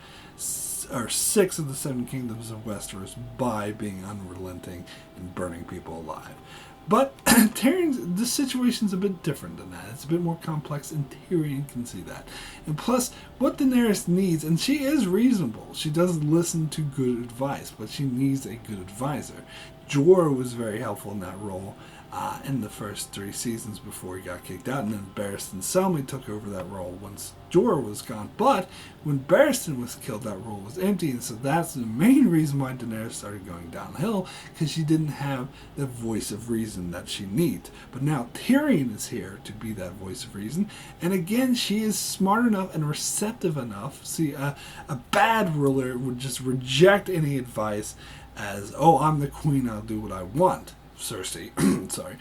of the seven kingdoms of Westeros by being unrelenting and burning people alive. But the situation's a bit different than that. It's a bit more complex, and Tyrion can see that. And plus, what Daenerys needs, and she is reasonable, she does listen to good advice, but she needs a good advisor. Jorah was very helpful in that role in the first 3 seasons before he got kicked out, and then Barristan Selmy took over that role once Jorah was gone. But when Barristan was killed, that role was empty, and so that's the main reason why Daenerys started going downhill, because she didn't have the voice of reason that she needs. But now Tyrion is here to be that voice of reason, and again, she is smart enough and receptive enough. See, a bad ruler would just reject any advice as, oh, I'm the queen, I'll do what I want. Cersei, sorry.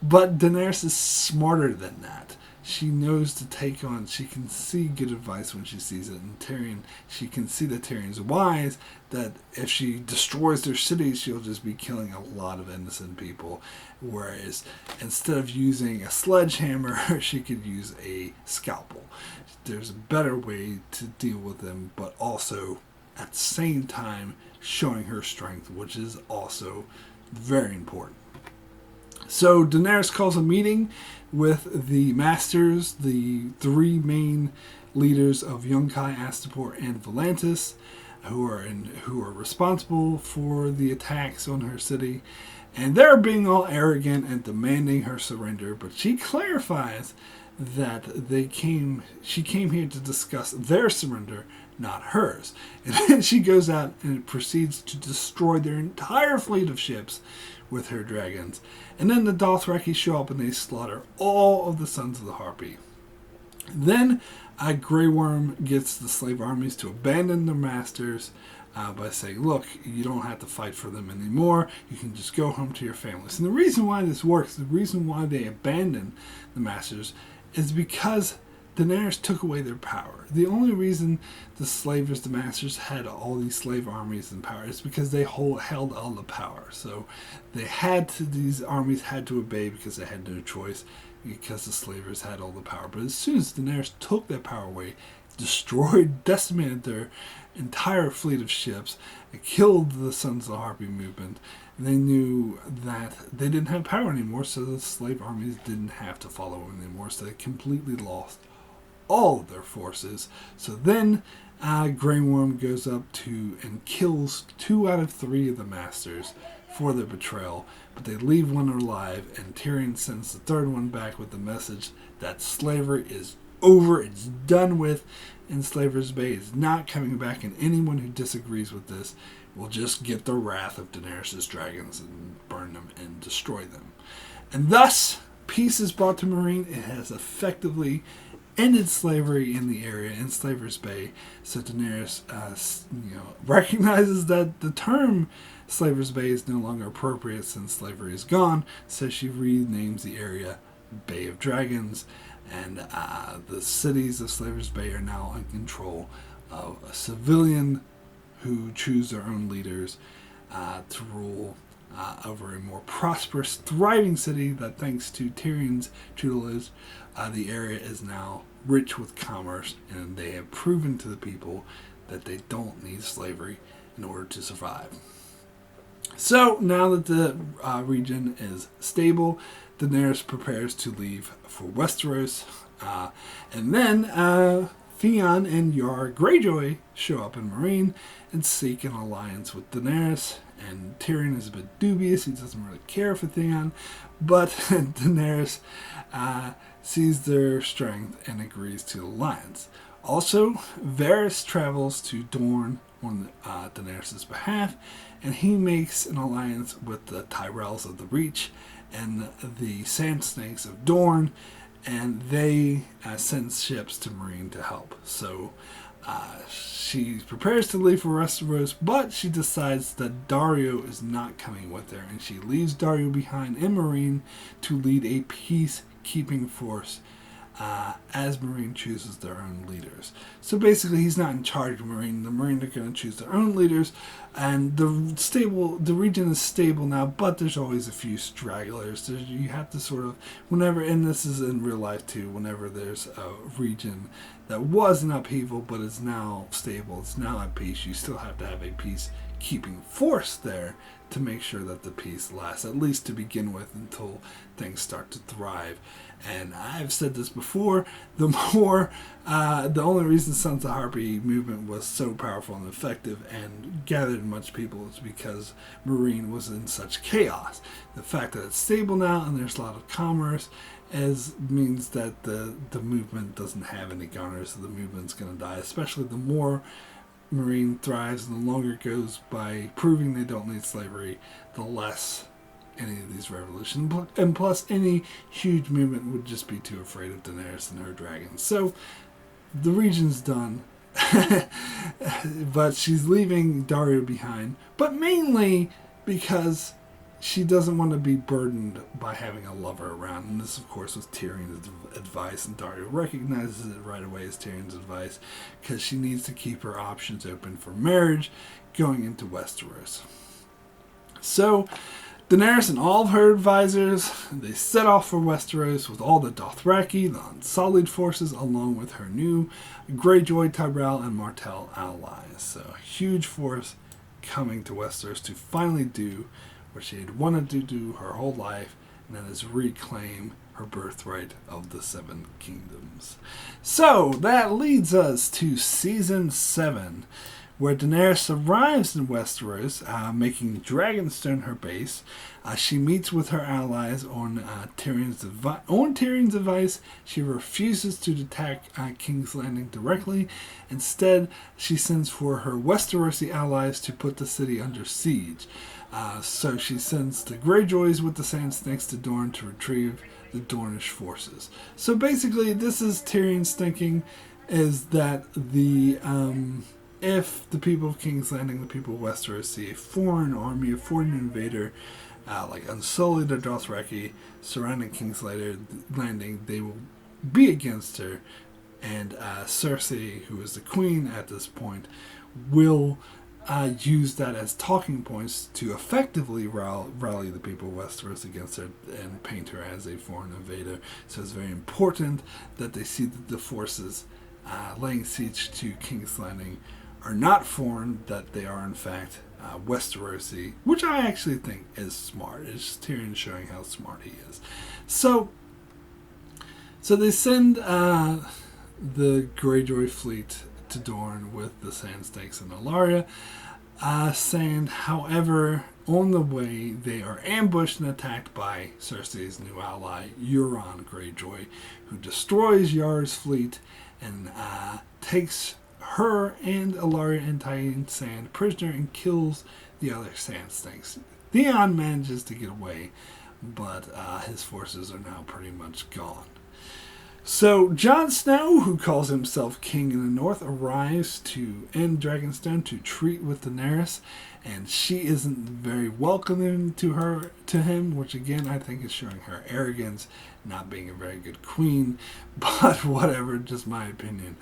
But Daenerys is smarter than that. She knows to take on, she can see good advice when she sees it. And Tyrion, she can see that Tyrion's wise, that if she destroys their cities, she'll just be killing a lot of innocent people. Whereas instead of using a sledgehammer, she could use a scalpel. There's a better way to deal with them, but also at the same time showing her strength, which is also very important. So Daenerys calls a meeting with the masters, the 3 main leaders of Yunkai, Astapor, and Volantis, who are responsible for the attacks on her city, and they're being all arrogant and demanding her surrender. But she clarifies that she came here to discuss their surrender, not hers. And then she goes out and proceeds to destroy their entire fleet of ships with her dragons. And then the Dothraki show up and they slaughter all of the Sons of the Harpy. Then Grey Worm gets the slave armies to abandon their masters by saying, look, you don't have to fight for them anymore. You can just go home to your families. And the reason why this works, the reason why they abandon the masters, is because Daenerys took away their power. The only reason the slavers, the masters, had all these slave armies and power is because they held all the power. So these armies had to obey because they had no choice, because the slavers had all the power. But as soon as Daenerys took that power away, decimated their entire fleet of ships, and killed the Sons of the Harpy movement, they knew that they didn't have power anymore, so the slave armies didn't have to follow them anymore, so they completely lost all of their forces. So then Grey Worm goes up and kills 2 out of 3 of the masters for their betrayal, but they leave one alive, and Tyrion sends the 3rd one back with the message that slavery is over, it's done with, and Slaver's Bay is not coming back, and anyone who disagrees with this will just get the wrath of Daenerys' dragons and burn them and destroy them. And thus, peace is brought to Meereen. It has effectively ended slavery in the area in Slaver's Bay. So Daenerys, recognizes that the term Slaver's Bay is no longer appropriate since slavery is gone. So she renames the area Bay of Dragons, and the cities of Slaver's Bay are now in control of a civilian who choose their own leaders to rule over a more prosperous, thriving city that, thanks to Tyrion's tutelage, the area is now rich with commerce, and they have proven to the people that they don't need slavery in order to survive. So, now that the region is stable, Daenerys prepares to leave for Westeros, and then Theon and Yara Greyjoy show up in Meereen and seek an alliance with Daenerys, and Tyrion is a bit dubious. He doesn't really care for Theon, but Daenerys sees their strength and agrees to the alliance. Also, Varys travels to Dorne on Daenerys' behalf, and he makes an alliance with the Tyrells of the Reach and the Sand Snakes of Dorne, and they send ships to Meereen to help. So she prepares to leave for Westeros, but she decides that Daario is not coming with her, and she leaves Daario behind in Meereen to lead a peacekeeping force as Meereen chooses their own leaders. So basically, he's not in charge of Meereen. The Meereen are going to choose their own leaders, and the region is stable now, but there's always a few stragglers. You have to sort of, whenever, and this is in real life too, whenever there's a region that was in upheaval but is now stable, it's now at peace, you still have to have a peacekeeping force there to make sure that the peace lasts, at least to begin with, until things start to thrive. And I've said this before, the only reason Sons of Harpy movement was so powerful and effective and gathered much people is because Meereen was in such chaos. The fact that it's stable now and there's a lot of commerce means that the movement doesn't have any gunners, so the movement's going to die, especially the more Meereen thrives and the longer it goes by proving they don't need slavery, the less any of these revolutions. And plus, any huge movement would just be too afraid of Daenerys and her dragons. So, the region's done. But she's leaving Daario behind. But mainly because she doesn't want to be burdened by having a lover around. And this, of course, was Tyrion's advice, and Daario recognizes it right away as Tyrion's advice, because she needs to keep her options open for marriage going into Westeros. So, Daenerys and all of her advisors, they set off for Westeros with all the Dothraki, the Unsullied forces, along with her new Greyjoy, Tyrell, and Martell allies. So, a huge force coming to Westeros to finally do what she had wanted to do her whole life, and that is reclaim her birthright of the Seven Kingdoms. So, that leads us to Season 7, where Daenerys arrives in Westeros, making Dragonstone her base. She meets with her allies on Tyrion's advice. She refuses to attack King's Landing directly. Instead, she sends for her Westerosi allies to put the city under siege. So she sends the Greyjoys with the Sand Snakes to Dorne to retrieve the Dornish forces. So basically, this is Tyrion's thinking, is that if the people of King's Landing, the people of Westeros, see a foreign army, a foreign invader, like Unsullied or Dothraki, surrounding King's Landing, they will be against her. And Cersei, who is the queen at this point, will use that as talking points to effectively rally the people of Westeros against her and paint her as a foreign invader. So it's very important that they see that the forces laying siege to King's Landing are not foreign, that they are in fact Westerosi, which I actually think is smart. It's Tyrion showing how smart he is. So they send the Greyjoy fleet to Dorne with the Sand Snakes and Alaria, saying, however, on the way they are ambushed and attacked by Cersei's new ally, Euron Greyjoy, who destroys Yara's fleet and takes her and Alaria and Tyene Sand prisoner and kills the other Sand Snakes. Theon manages to get away, but his forces are now pretty much gone. So Jon Snow, who calls himself King in the North, arrives to end Dragonstone to treat with Daenerys, and she isn't very welcoming to him, which again I think is showing her arrogance, not being a very good queen. But whatever, just my opinion.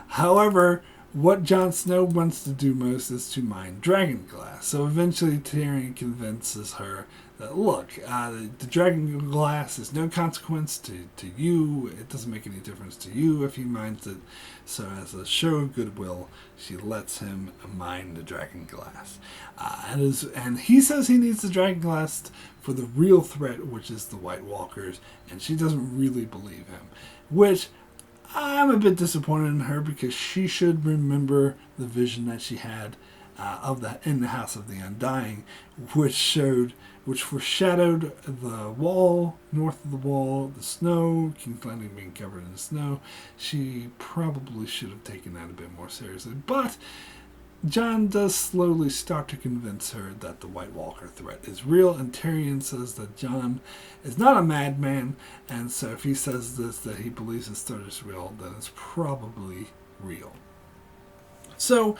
However, what Jon Snow wants to do most is to mine dragon glass. So eventually Tyrion convinces her that, look, the dragon glass is no consequence to you. It doesn't make any difference to you if he mines it. So as a show of goodwill, she lets him mine the dragon glass. And he says he needs the dragon glass for the real threat, which is the White Walkers. And she doesn't really believe him. Which I'm a bit disappointed in her, because she should remember the vision that she had in the House of the Undying, which foreshadowed the wall, north of the wall, the snow, King's Landing being covered in snow. She probably should have taken that a bit more seriously. But Jon does slowly start to convince her that the White Walker threat is real, and Tyrion says that Jon is not a madman, and so if he says this, that he believes this threat is real, then it's probably real. So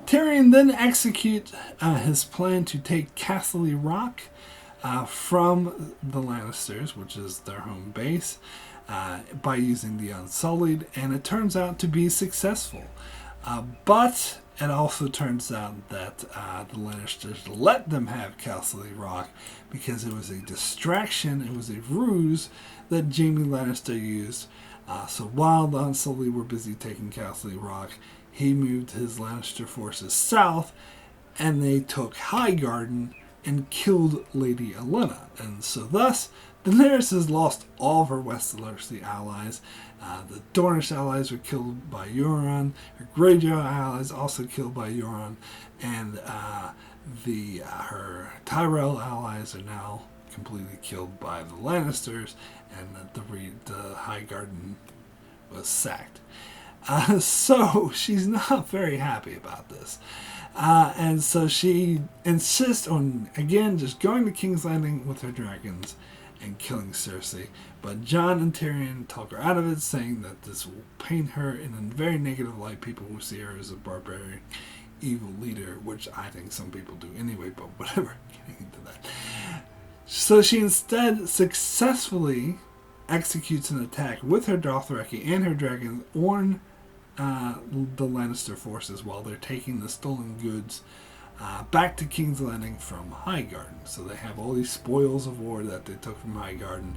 Tyrion then executes his plan to take Castle Rock from the Lannisters, which is their home base, by using the Unsullied, and it turns out to be successful. But it also turns out that the Lannisters let them have Castle Rock because it was a distraction, it was a ruse that Jaime Lannister used. So while the Unsullied were busy taking Castle Rock, he moved his Lannister forces south, and they took Highgarden and killed Lady Olenna. And so thus, Daenerys has lost all of her Westerosi allies. The Dornish allies were killed by Euron. Her Greyjoy allies also killed by Euron. And her Tyrell allies are now completely killed by the Lannisters. And the Highgarden was sacked. So she's not very happy about this. And so she insists on, again, just going to King's Landing with her dragons and killing Cersei. But Jon and Tyrion talk her out of it, saying that this will paint her in a very negative light. People will see her as a barbaric, evil leader, which I think some people do anyway, but whatever, getting into that. So she instead successfully executes an attack with her Dothraki and her dragons on the Lannister forces while they're taking the stolen goods back to King's Landing from Highgarden. So they have all these spoils of war that they took from Highgarden,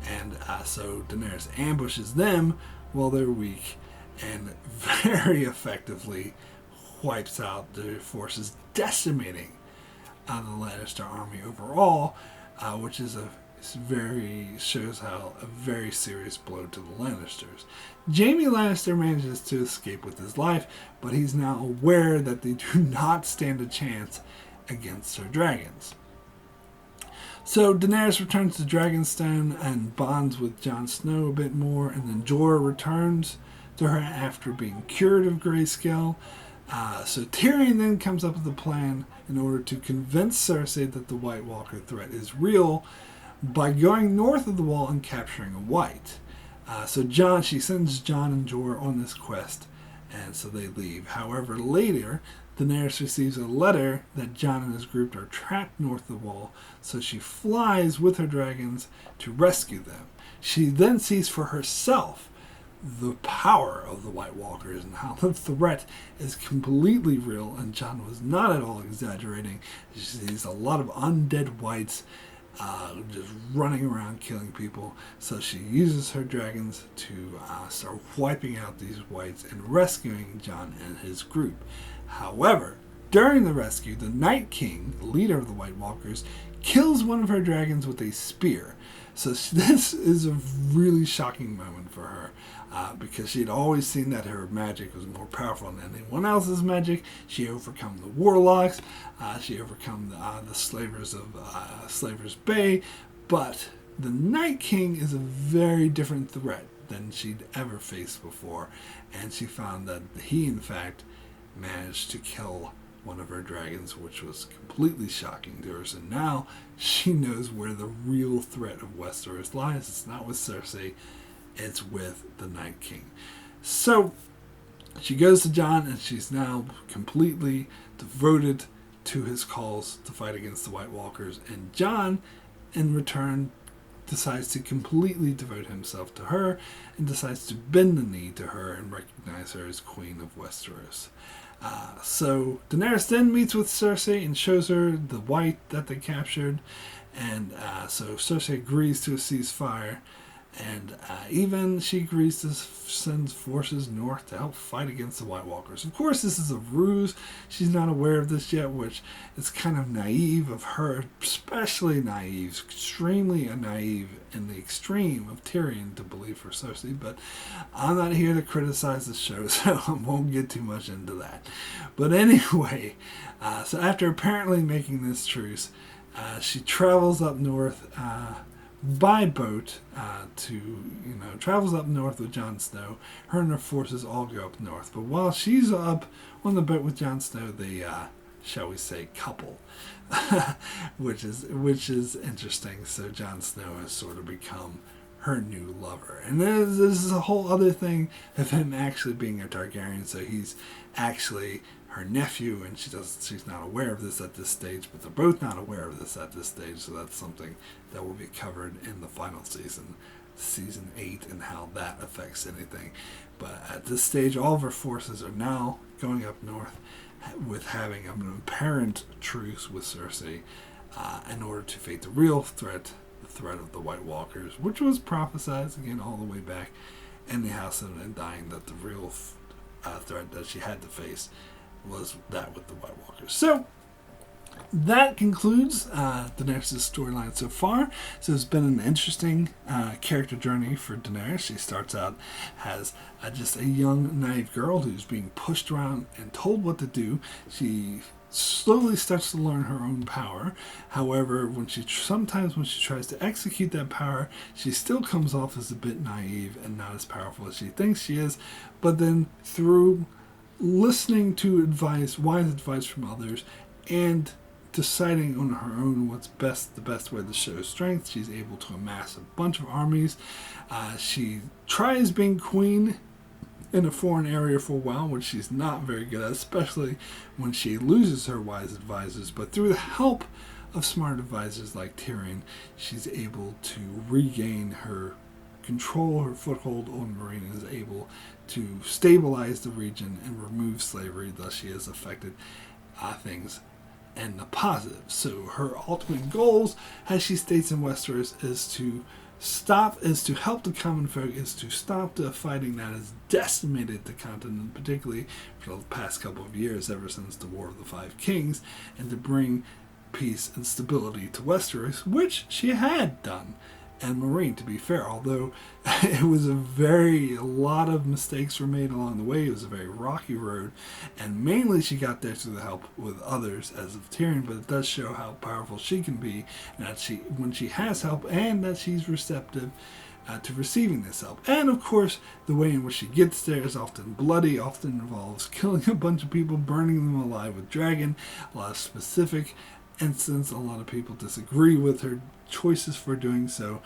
and so Daenerys ambushes them while they're weak and very effectively wipes out their forces, decimating the Lannister army overall, which is shows how a very serious blow to the Lannisters. Jaime Lannister manages to escape with his life, but he's now aware that they do not stand a chance against her dragons. So Daenerys returns to Dragonstone and bonds with Jon Snow a bit more, and then Jorah returns to her after being cured of grayscale. So Tyrion then comes up with a plan in order to convince Cersei that the White Walker threat is real, by going north of the wall and capturing a white. She sends Jon and Jorah on this quest, and so they leave. However, later, Daenerys receives a letter that Jon and his group are trapped north of the wall, so she flies with her dragons to rescue them. She then sees for herself the power of the White Walkers and how the threat is completely real, and Jon was not at all exaggerating. She sees a lot of undead whites just running around killing people. So she uses her dragons to start wiping out these whites and rescuing Jon and his group. However, during the rescue, the Night King, the leader of the White Walkers, kills one of her dragons with a spear. So this is a really shocking moment for her, because she had always seen that her magic was more powerful than anyone else's magic. She overcome the warlocks, she overcome the slavers of Slaver's Bay, but the Night King is a very different threat than she'd ever faced before, and she found that he, in fact, managed to kill one of her dragons, which was completely shocking to her. So now she knows where the real threat of Westeros lies. It's not with Cersei, it's with the Night King. So she goes to Jon, and she's now completely devoted to his calls to fight against the White Walkers. And Jon, in return, decides to completely devote himself to her and decides to bend the knee to her and recognize her as Queen of Westeros. So Daenerys then meets with Cersei and shows her the white that they captured. And so Cersei agrees to a ceasefire. And even she agrees to send forces north to help fight against the White Walkers. Of course, this is a ruse. She's not aware of this yet, which is kind of naive of her, especially naive, extremely naive in the extreme of Tyrion to believe for Cersei. But I'm not here to criticize the show, so I won't get too much into that. But anyway, so after apparently making this truce, she travels up north by boat travels up north with Jon Snow. Her and her forces all go up north. But while she's up on the boat with Jon Snow, they, shall we say, couple, which is interesting. So Jon Snow has sort of become her new lover. And this is a whole other thing of him actually being a Targaryen. So he's actually her nephew, and she's not aware of this at this stage, but they're both not aware of this at this stage, so that's something that will be covered in the final season 8, and how that affects anything. But at this stage, all of her forces are now going up north with having an apparent truce with Cersei in order to face the real threat, the threat of the White Walkers, which was prophesied again all the way back in the House of Undying, that the real threat that she had to face was that with the White Walkers. So that concludes Daenerys' storyline so far. So it's been an interesting character journey for Daenerys. She starts out as just a young, naive girl who's being pushed around and told what to do. She slowly starts to learn her own power. However, sometimes when she tries to execute that power, she still comes off as a bit naive and not as powerful as she thinks she is. But then through listening to wise advice from others, and deciding on her own what's the best way to show strength, she's able to amass a bunch of armies. She tries being queen in a foreign area for a while, which she's not very good at, especially when she loses her wise advisors. But through the help of smart advisors like Tyrion, she's able to regain her control, her foothold on Meereen, and is able to stabilize the region and remove slavery. Thus, she has affected things in the positive. So her ultimate goals, as she states in Westeros, is to help the common folk, is to stop the fighting that has decimated the continent, particularly for the past couple of years, ever since the War of the Five Kings, and to bring peace and stability to Westeros, which she had done. And Meereen, to be fair, although it was a lot of mistakes were made along the way, it was a very rocky road, and mainly she got there through the help with others as of Tyrion, but it does show how powerful she can be, and that when she has help, and that she's receptive to receiving this help. And of course, the way in which she gets there is often bloody, often involves killing a bunch of people, burning them alive with dragon, a lot of specific instances. A lot of people disagree with her choices for doing so,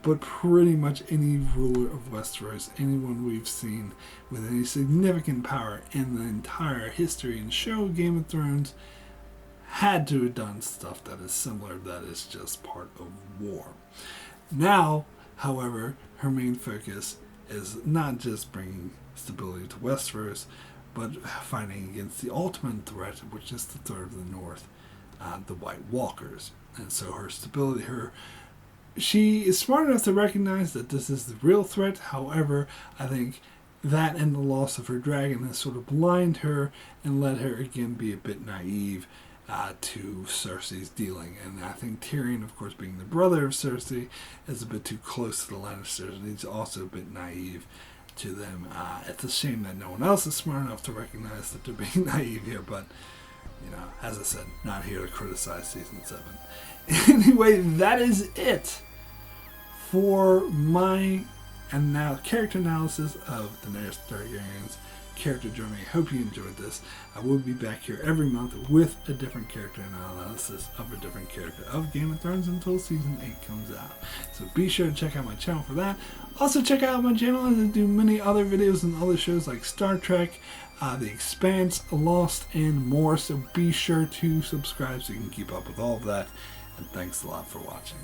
but pretty much any ruler of Westeros, anyone we've seen with any significant power in the entire history and show of Game of Thrones, had to have done stuff that is similar, that is just part of war. Now, however, her main focus is not just bringing stability to Westeros, but fighting against the ultimate threat, which is the threat of the North, the White Walkers. And so her stability, she is smart enough to recognize that this is the real threat. However, I think that and the loss of her dragon has sort of blinded her and let her again be a bit naive to Cersei's dealing. And I think Tyrion, of course, being the brother of Cersei, is a bit too close to the Lannisters, and he's also a bit naive to them. It's a shame that no one else is smart enough to recognize that they're being naive here, but as I said, not here to criticize season 7. Anyway, that is it for my character analysis of Daenerys Targaryen's character journey. I hope you enjoyed this. I will be back here every month with a different character analysis of a different character of Game of Thrones until Season 8 comes out. So be sure to check out my channel for that. Also check out my channel as I do many other videos and other shows like Star Trek, The Expanse, Lost, and more. So be sure to subscribe so you can keep up with all of that. And thanks a lot for watching.